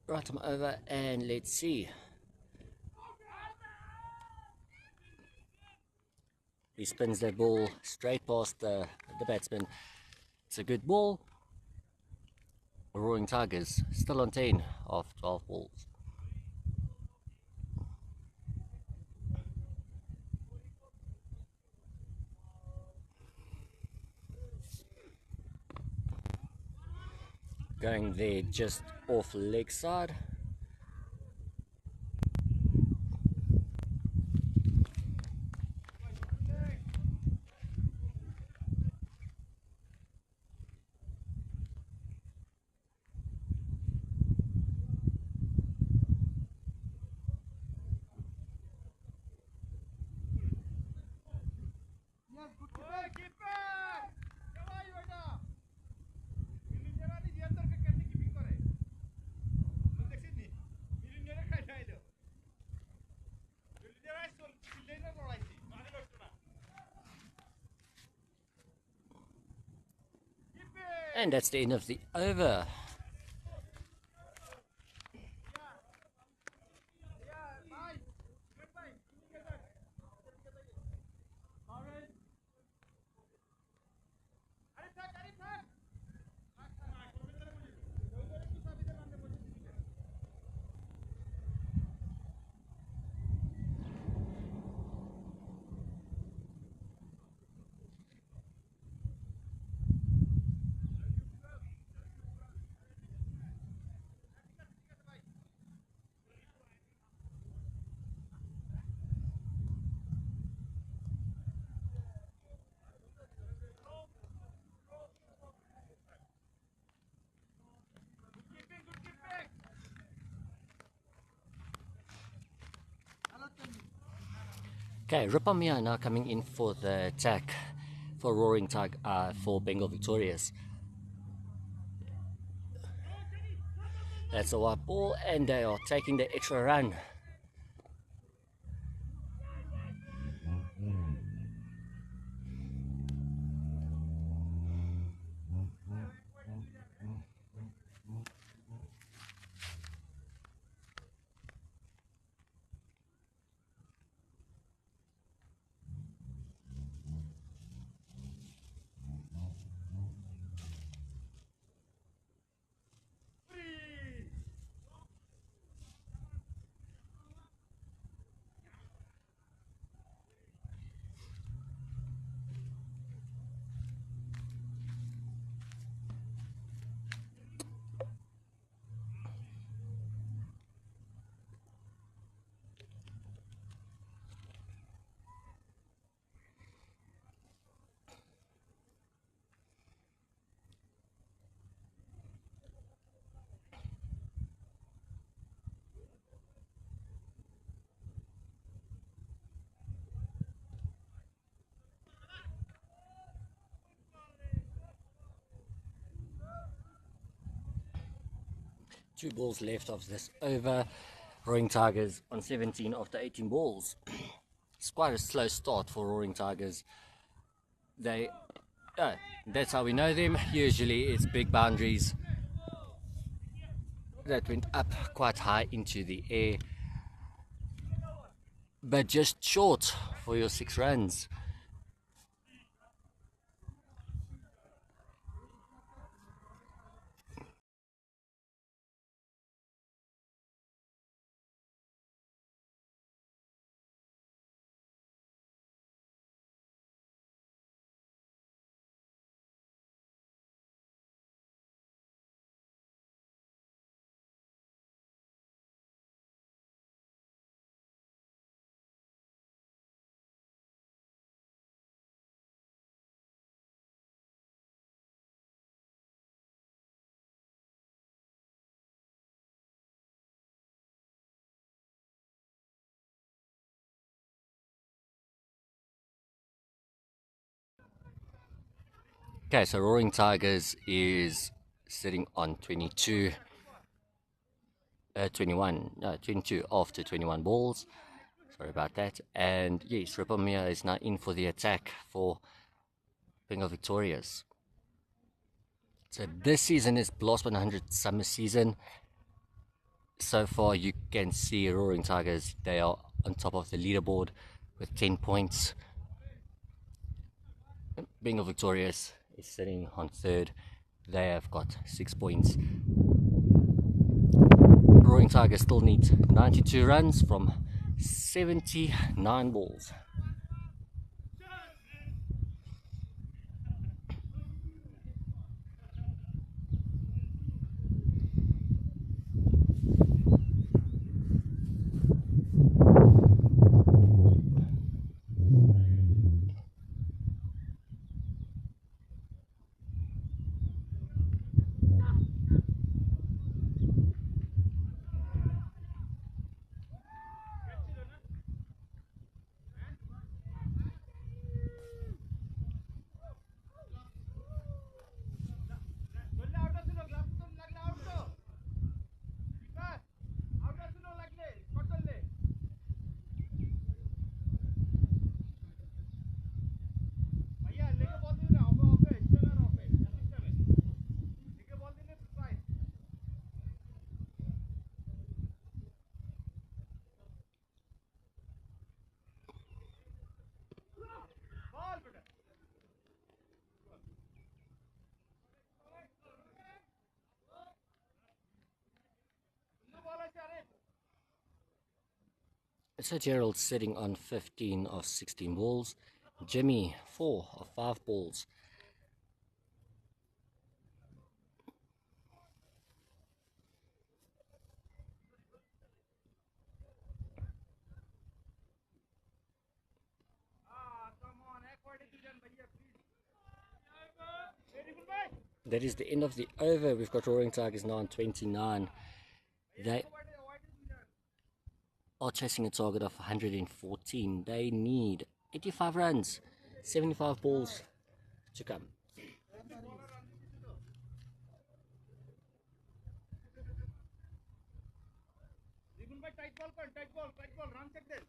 right him over, and let's see. He spins that ball straight past the batsman. It's a good ball. Roaring Tigers still on 10 of 12 balls. Going there just off leg side. And that's the end of the over. Okay, Ripamia now coming in for the attack for Roaring Tiger, for Bengal Victorious. That's a white ball, and they are taking the extra run. Two balls left of this over. Roaring Tigers on 17 after 18 balls. It's quite a slow start for Roaring Tigers. That's how we know them. Usually it's big boundaries that went up quite high into the air, but just short for your 6 runs. Okay, so Roaring Tigers is sitting on 22 after 21 balls. Sorry about that. And yes, Ripamia is now in for the attack for Bengal Victorious. So this season is Blast100 summer season. So far you can see Roaring Tigers, they are on top of the leaderboard with 10 points. Bengal Victorious is sitting on third. They have got 6 points. Roaring Tigers still needs 92 runs from 79 balls. So Gerald's sitting on 15 of 16 balls. Jimmy, 4 of 5 balls. That is the end of the over. We've got Roaring Tigers now on 29. They are chasing a target of 114. They need 85 runs, 75 balls to come. tight ball, run check this.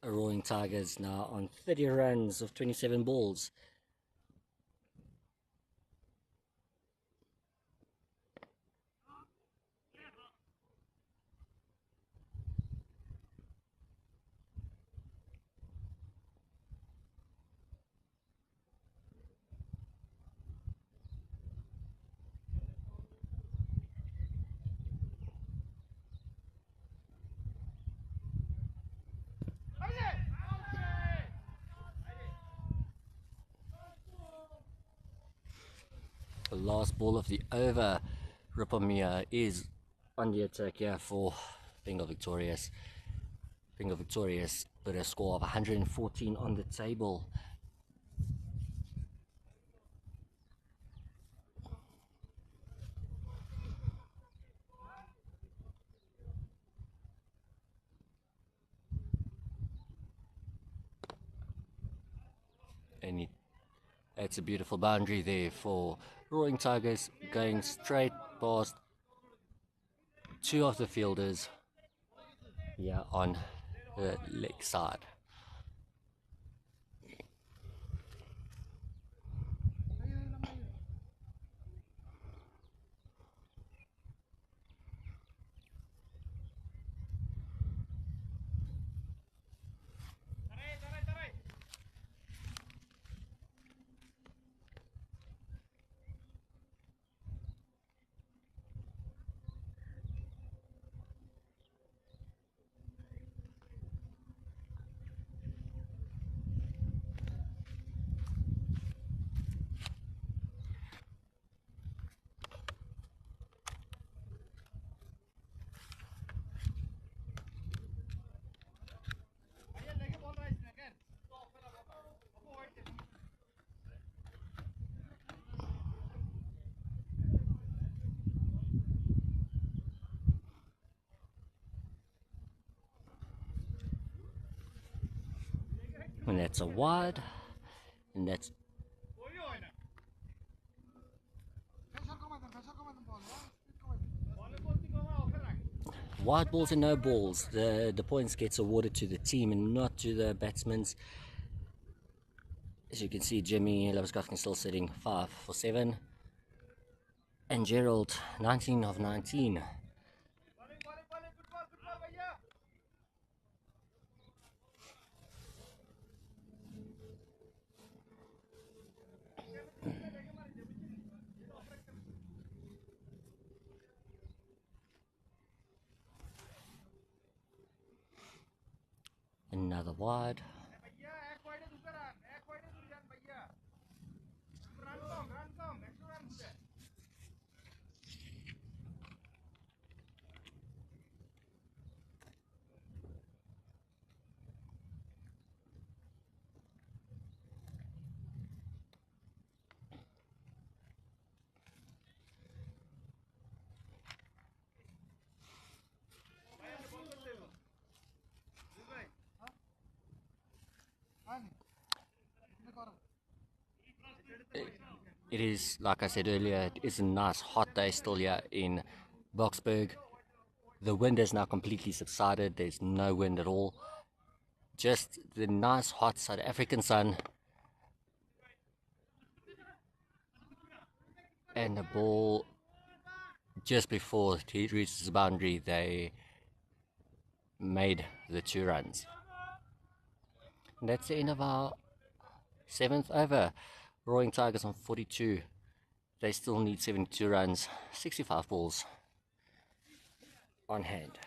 Roaring Tigers now on 30 runs of 27 balls. The last ball of the over. Ripamia is on the attack here for Bengal Victorious. Bengal Victorious put a score of 114 on the table. And it's a beautiful boundary there for Roaring Tigers, going straight past two of the fielders here on the leg side. And that's a wide, and that's wide balls and no balls. The points gets awarded to the team and not to the batsmen. As you can see, Jimmy Labuschagne still sitting 5 for 7, and Gerald 19 of 19. wide. भैया एक wide दूसरा run एक wide दूसरा run भैया run कम extra run दूसरा It is, like I said earlier, it is a nice hot day still here in Boksburg. The wind has now completely subsided. There's no wind at all. Just the nice hot South African sun. And the ball, just before it reaches the boundary, they made the 2 runs. And that's the end of our 7th over. Roaring Tigers on 42. They still need 72 runs, 65 balls on hand.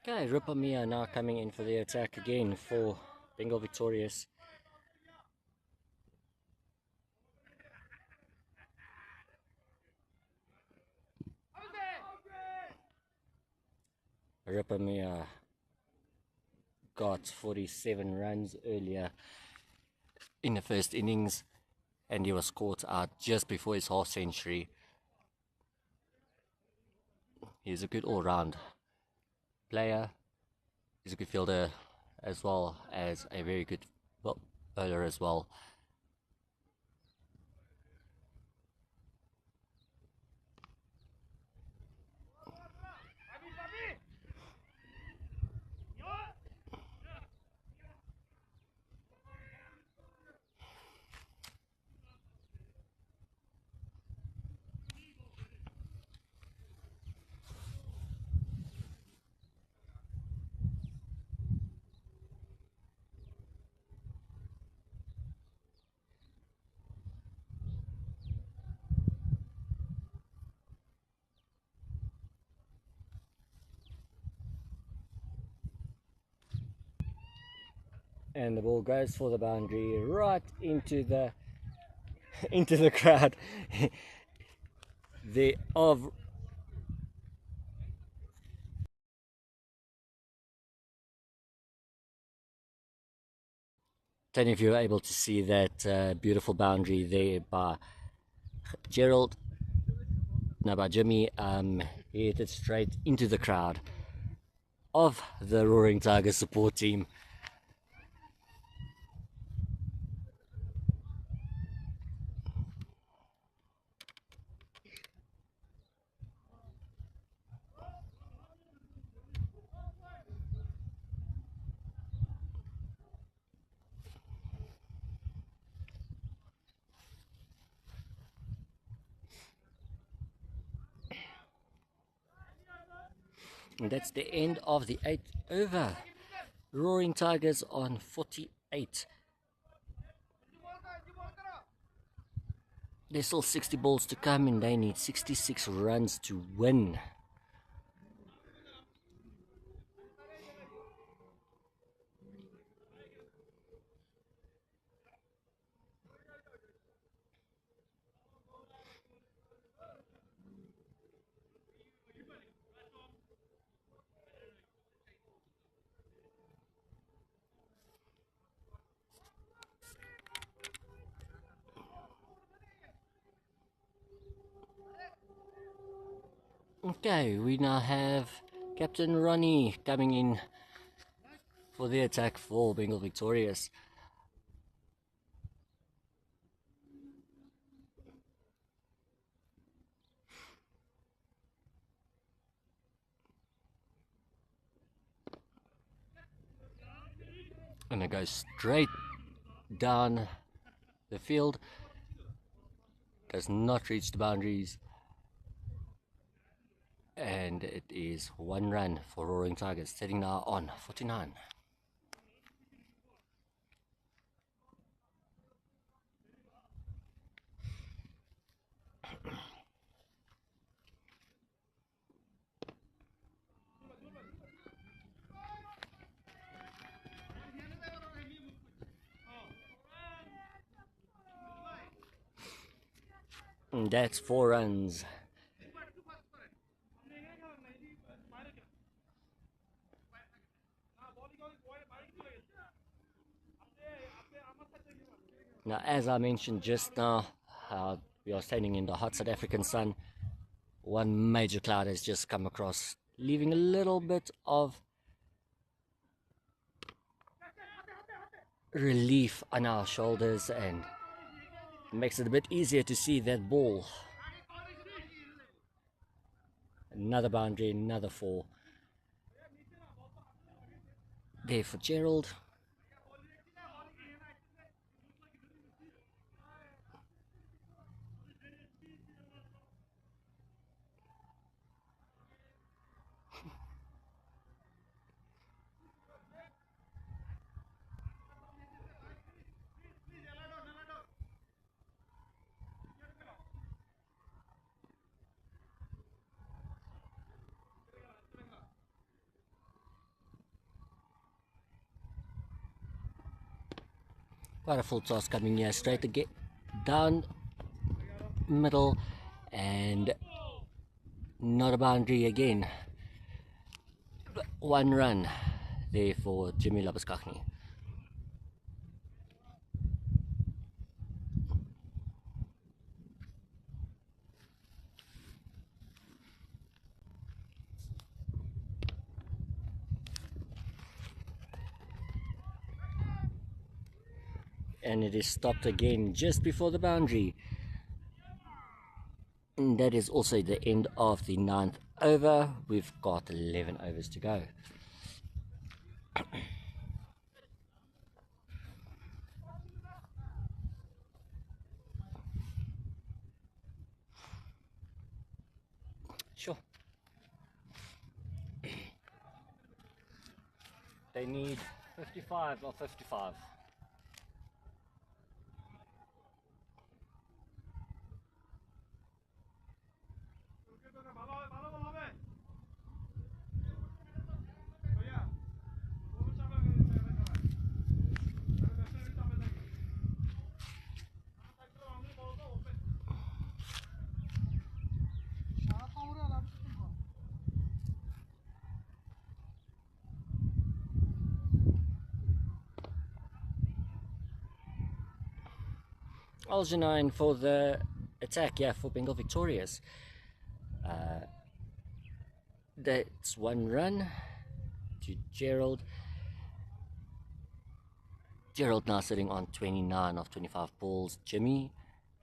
Okay, Rupamia now coming in for the attack again for Bengal Victorious. Rupamia got 47 runs earlier in the first innings, and he was caught out just before his half century. He's a good all-round player. He's a good fielder as well as a very good bowler as well. And the ball goes for the boundary right into the into the crowd. The of don't know if you were able to see that beautiful boundary there by Gerald. No, by Jimmy. He hit it straight into the crowd of the Roaring Tigers support team. And that's the end of the 8th over. Roaring Tigers on 48. There's still 60 balls to come and they need 66 runs to win. Okay, we now have Captain Ronnie coming in for the attack for Bengal Victorious. And it goes straight down The field does not reach the boundaries, and it is 1 run for Roaring Tigers, sitting now on 49. And that's 4 runs. Now, as I mentioned just now, we are standing in the hot South African sun. One major cloud has just come across, leaving a little bit of relief on our shoulders and makes it a bit easier to see that ball. Another boundary, another 4. There for Gerald. Quite a full toss coming here, straight to get down middle, and not a boundary again. 1 run there for Jimmy Labuskaghni. And it is stopped again just before the boundary. And that is also the end of the 9th over. We've got 11 overs to go. Sure. They need 55 or 55. Algernon for the attack, yeah, for Bengal victorious. That's 1 run to Gerald. Gerald now sitting on 29 of 25 balls. Jimmy,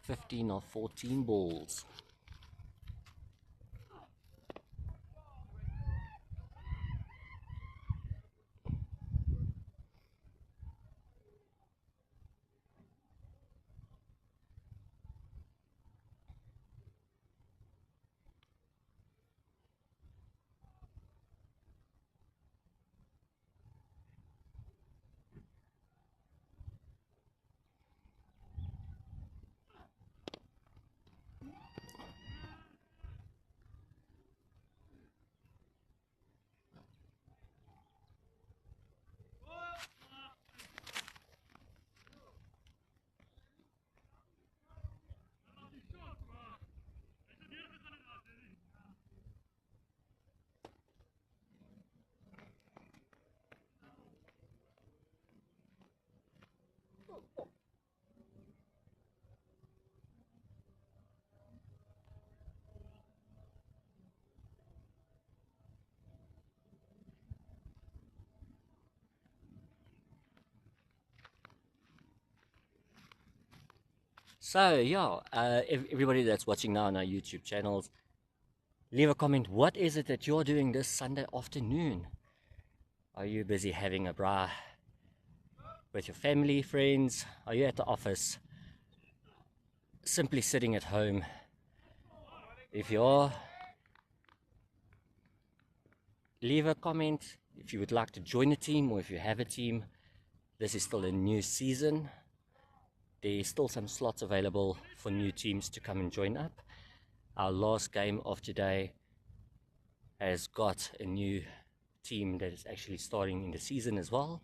15 of 14 balls. So yeah, everybody that's watching now on our YouTube channels, leave a comment. What is it that you're doing this Sunday afternoon? Are you busy having a braai with your family, friends? Are you at the office? simply sitting at home. If you are, leave a comment if you would like to join a team, or if you have a team. This is still a new season. There's still some slots available for new teams to come and join up. Our last game of today has got a new team that is actually starting in the season as well.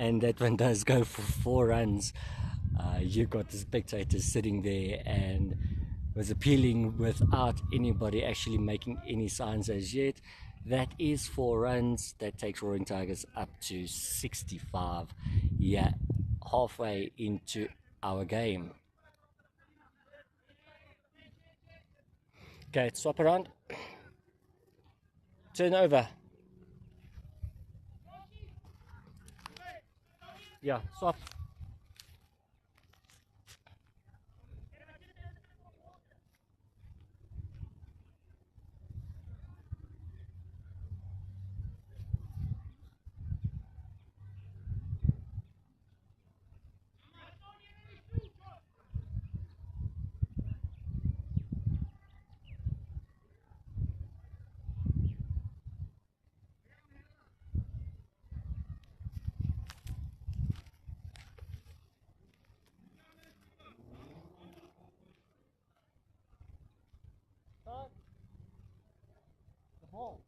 And that one does go for 4 runs. You got the spectators sitting there and was appealing without anybody actually making any signs as yet. That is 4 runs. That takes Roaring Tigers up to 65. Yeah, halfway into our game. Okay, swap around. Turn over. Yeah, swap. The ball.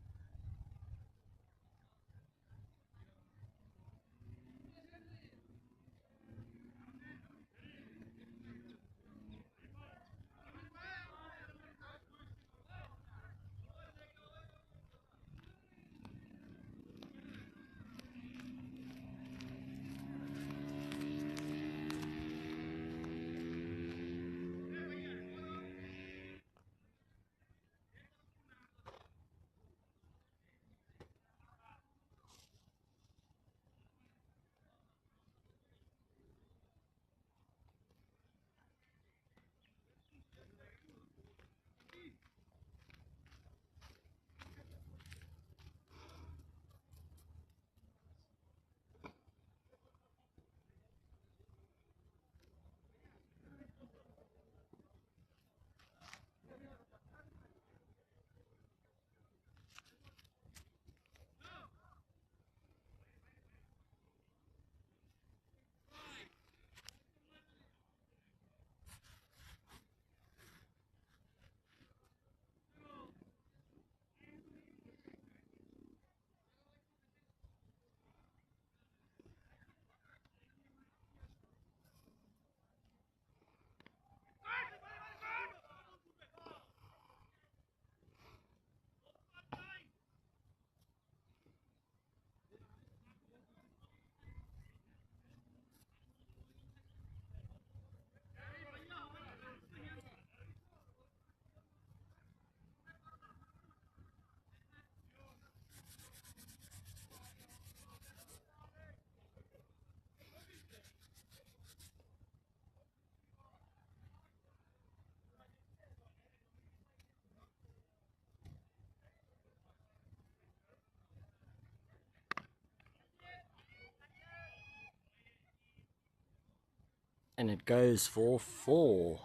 And it goes for 4.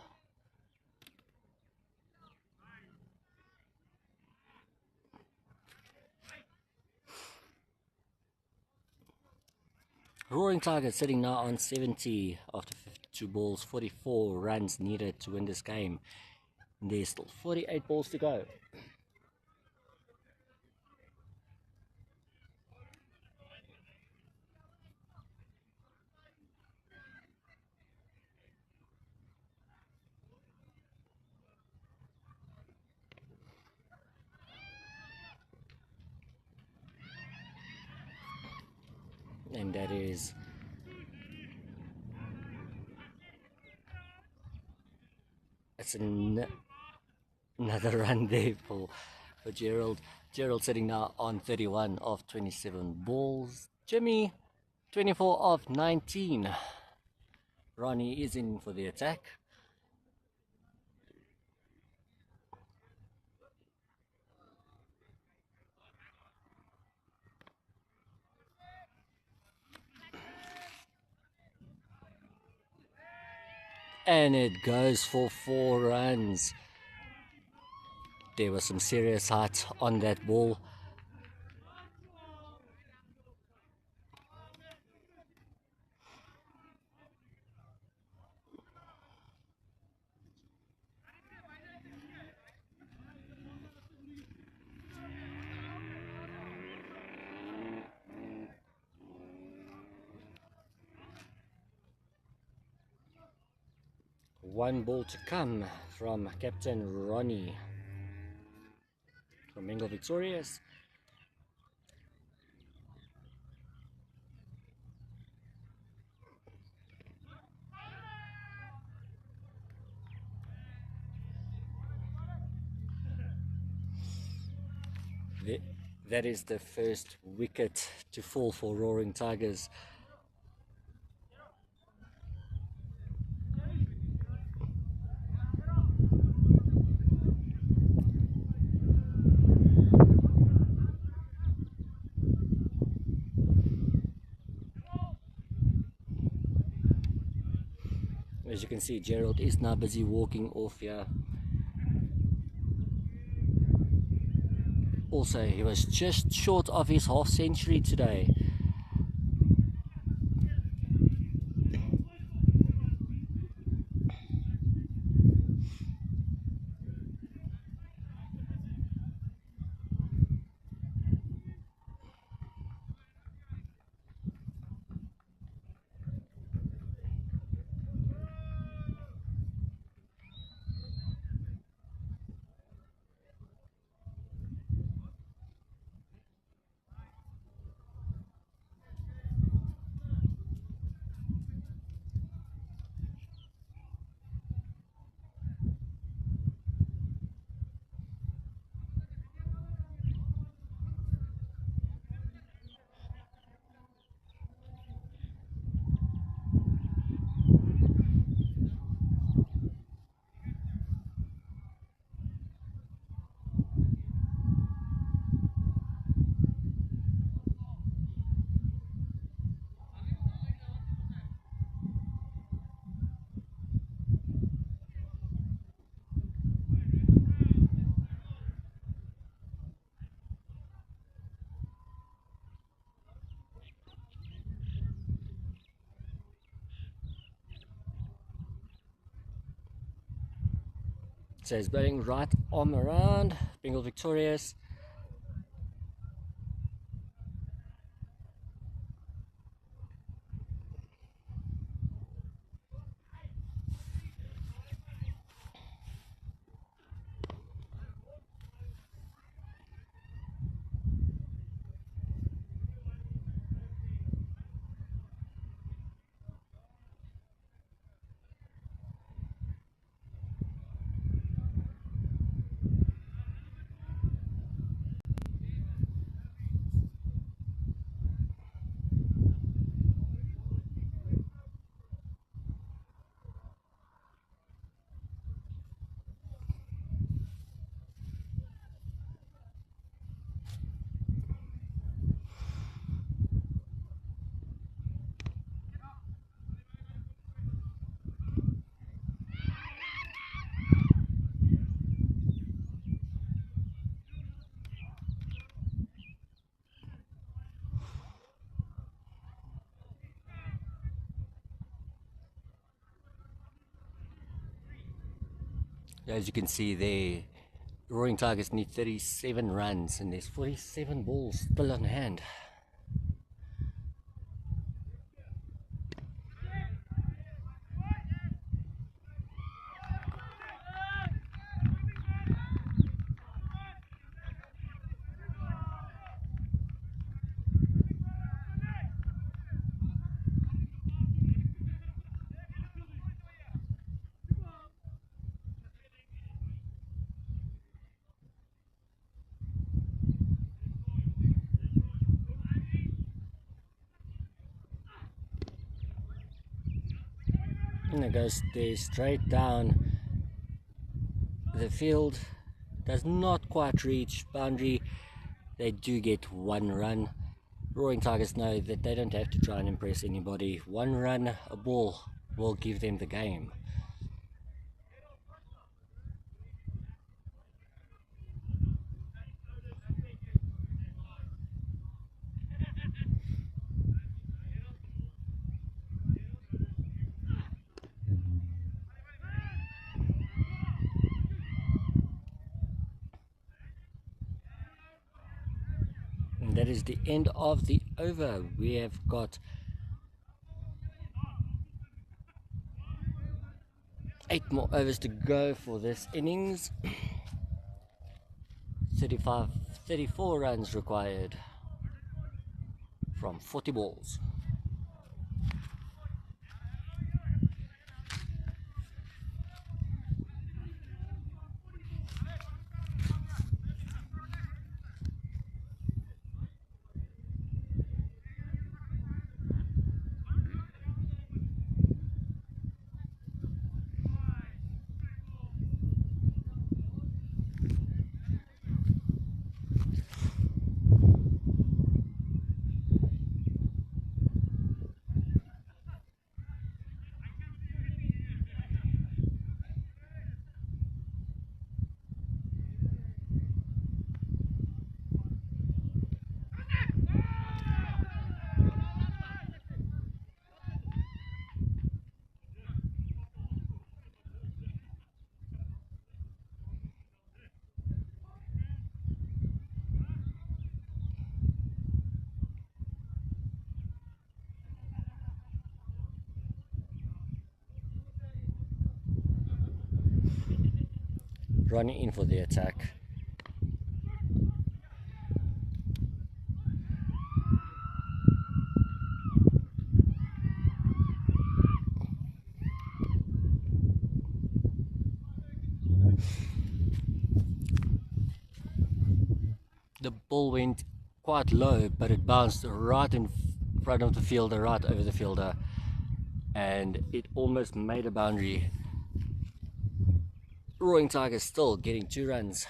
Roaring Tigers sitting now on 70 after 52 balls, 44 runs needed to win this game. And there's still 48 balls to go. And that is another run there for Gerald Gerald sitting now on 31 of 27 balls. Jimmy, 24 of 19. Ronnie is in for the attack. And it goes for 4 runs. There was some serious height on that ball. One ball to come from Captain Ronnie from Bengal Victorious. That is the first wicket to fall for Roaring Tigers. As you can see, Gerald is now busy walking off here. Also, he was just short of his half century today. So he's batting right arm around, Bengal Victorious. As you can see there, Roaring Tigers need 37 runs and there's 47 balls still on hand. And it goes there straight down the field. Does not quite reach boundary. They do get 1 run. Roaring Tigers know that they don't have to try and impress anybody. 1 run, a ball will give them the game. And that is the end of the over. We have got 8 more overs to go for this innings. 34 runs required from 40 balls. Running in for the attack. The ball went quite low, but it bounced right in front of the fielder, right over the fielder, and it almost made a boundary. Roaring Tigers still getting 2 runs.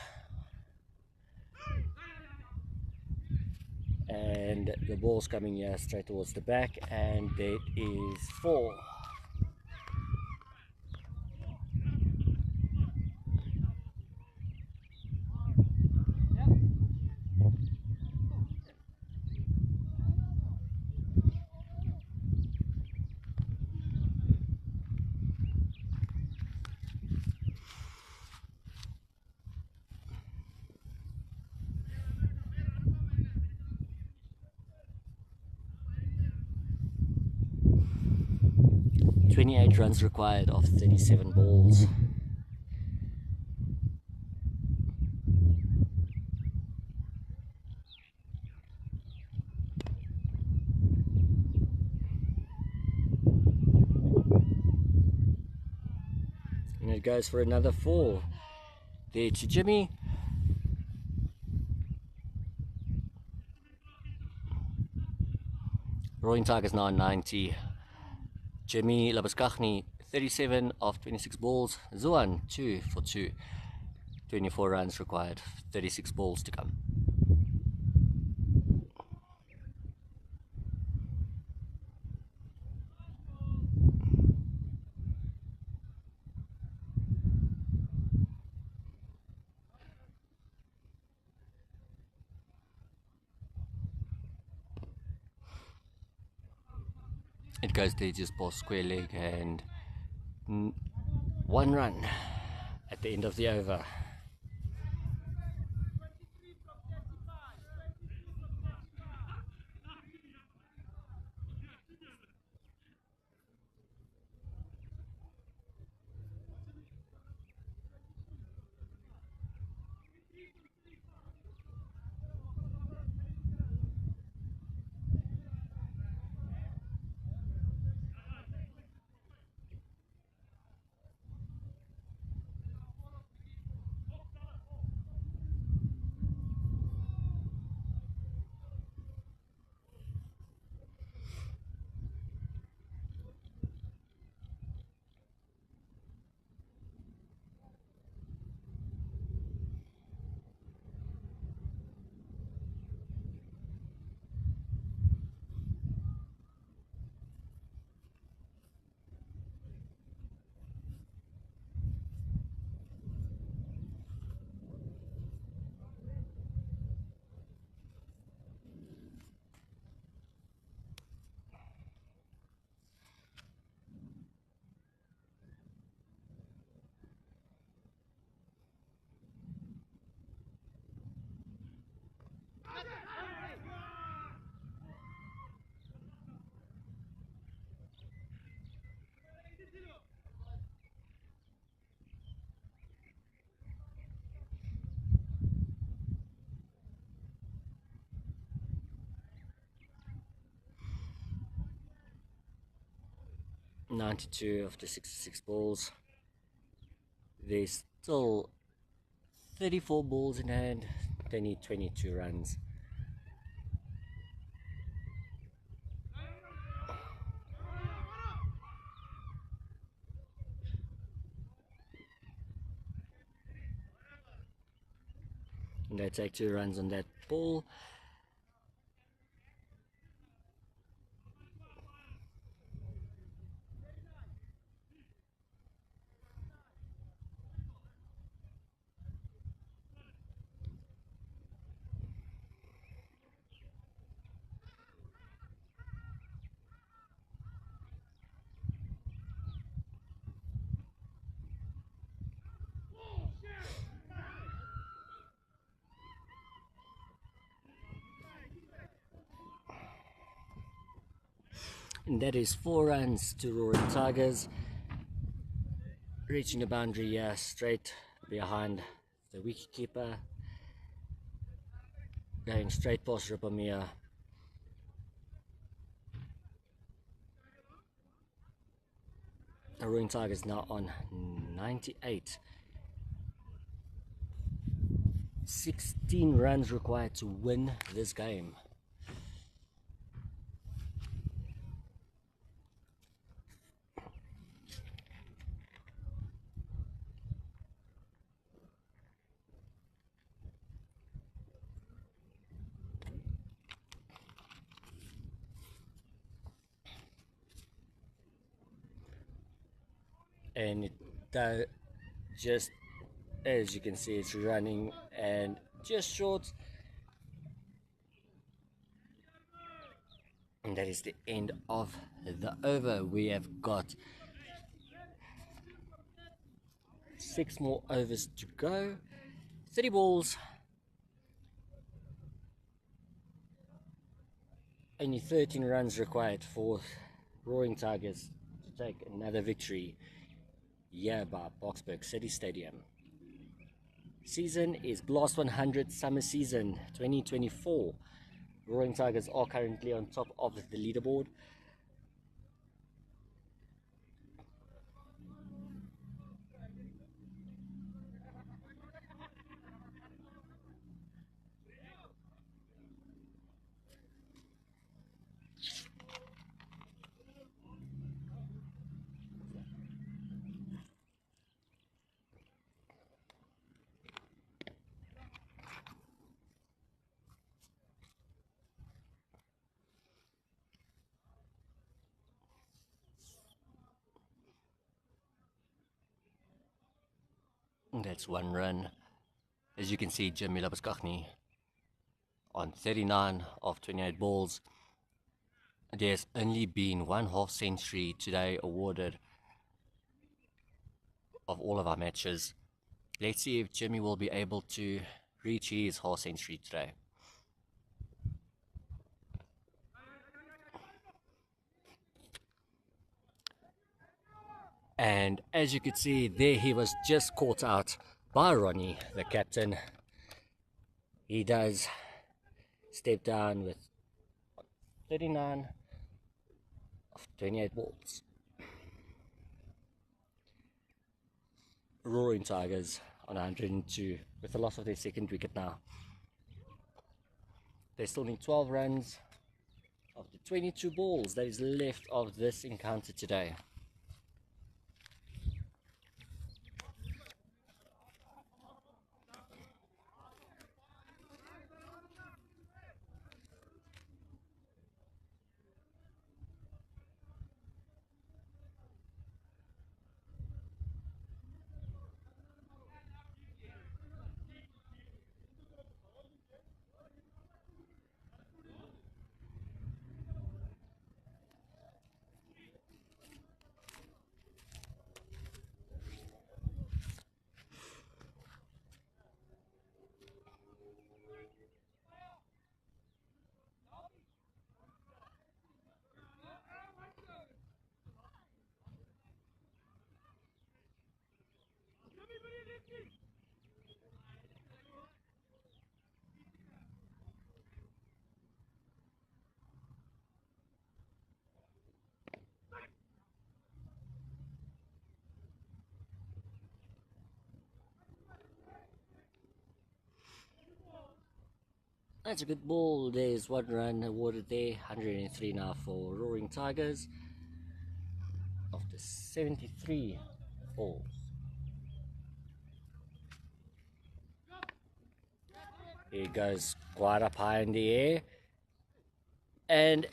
And the ball's coming here straight towards the back, and there is 4. .28 runs required of 37 balls. And it goes for another 4. There to Jimmy. Roaring Tigers now 90. Jimmy Labaskachny 37 of 26 balls. Zuan 2 for 2. 24 runs required. 36 balls to come. It goes there just past square leg, and 1 run at the end of the over. 92 of the 66 balls. There's still 34 balls in hand. They need 22 runs. And they take 2 runs on that ball. And that is 4 runs to Roaring Tigers. Reaching the boundary here, straight behind the wicketkeeper. Going straight past Ripamia. The Roaring Tigers now on 98. 16 runs required to win this game. And it just, as you can see, it's running and just short. And that is the end of the over. We have got 6 more overs to go. 30 balls. Only 13 runs required for Roaring Tigers to take another victory here by Boksburg City Stadium. Season is Blast 100 Summer Season 2024. Roaring Tigers are currently on top of the leaderboard. That's 1 run. As you can see, Jimmy Labuskaghni on 39 of 28 balls. There's only been 1 half century today awarded of all of our matches. Let's see if Jimmy will be able to reach his half century today. And as you could see there, he was just caught out by Ronnie, the captain. He does step down with 39 of 28 balls. Roaring Tigers on 102 with the loss of their 2nd wicket now. They still need 12 runs of the 22 balls that is left of this encounter today. That's a good ball. There's 1 run awarded there. 103 now for Roaring Tigers after 73 balls. He goes quite up high in the air, and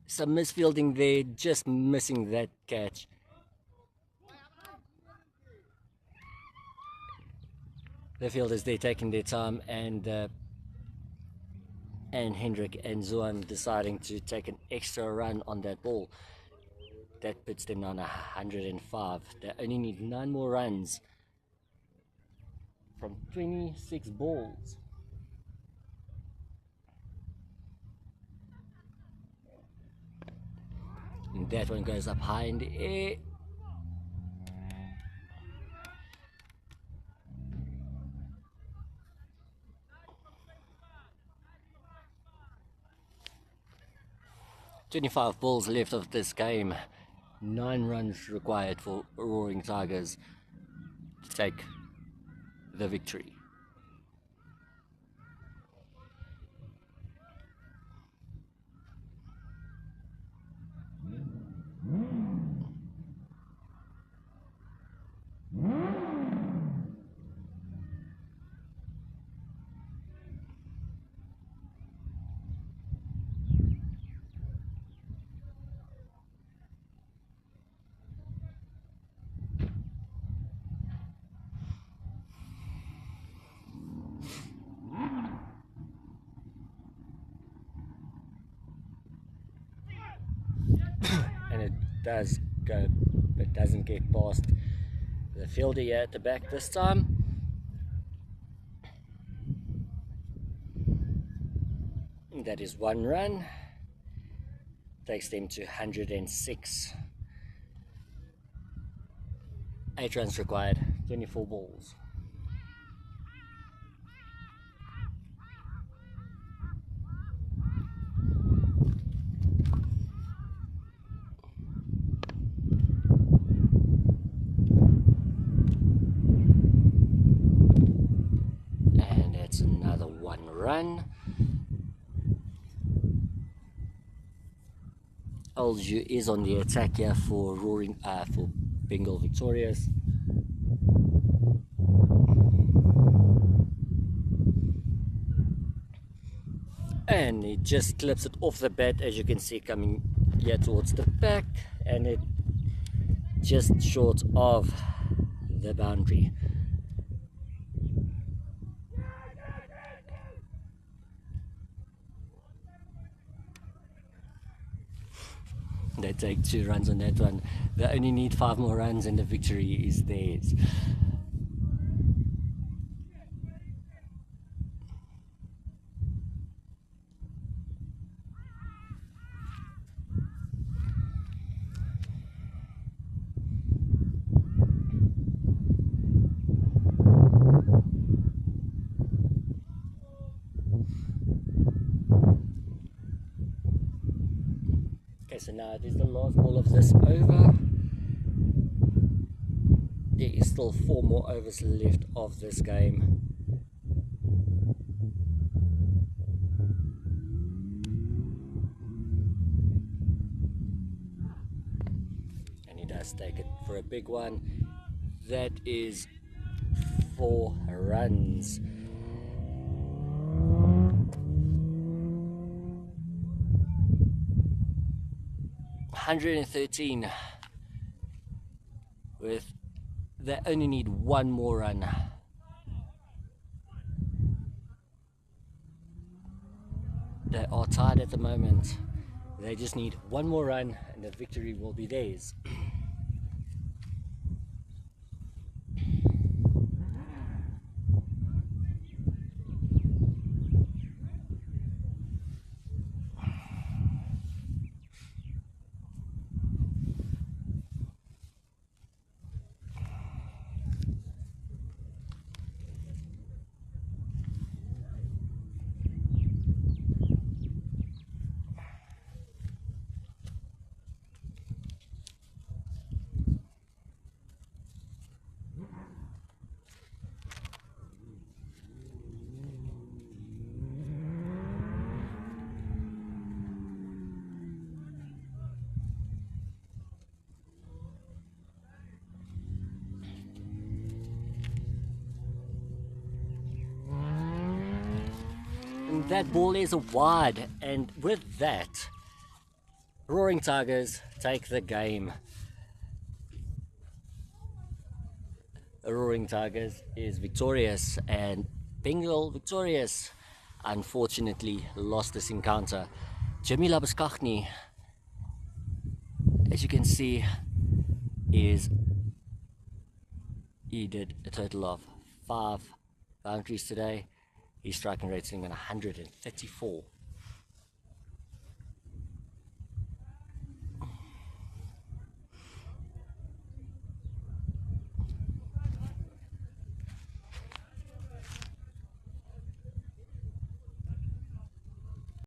some misfielding there, just missing that catch. The fielders there taking their time, and Hendrik and Zuan deciding to take an extra run on that ball. That puts them on 105. They only need 9 more runs from 26 balls. And that one goes up high in the air. "25 balls left of this game. 9 runs required for Roaring Tigers to take the victory." And it does go, but doesn't get past the fielder here at the back this time. And that is 1 run. Takes them to 106. 8 runs required, 24 balls. And that's another 1 run. Alju is on the attack here for Bengal Victorious. And he just clips it off the bat, as you can see, coming here towards the back, and it just short of the boundary. They take 2 runs on that one. They only need 5 more runs and the victory is theirs. So now it is the last ball of this over. There is still 4 more overs left of this game. And he does take it for a big one. That is 4 runs. $113 with they only need 1 more run. They are tied at the moment. They just need 1 more run and the victory will be theirs. that ball is wide, and with that, Roaring Tigers take the game. Roaring Tigers is victorious, and Bengal victorious. Unfortunately lost this encounter. Jimmy Labuskaghni, as you can see, he did a total of 5 boundaries today. His striking rate sitting on 134.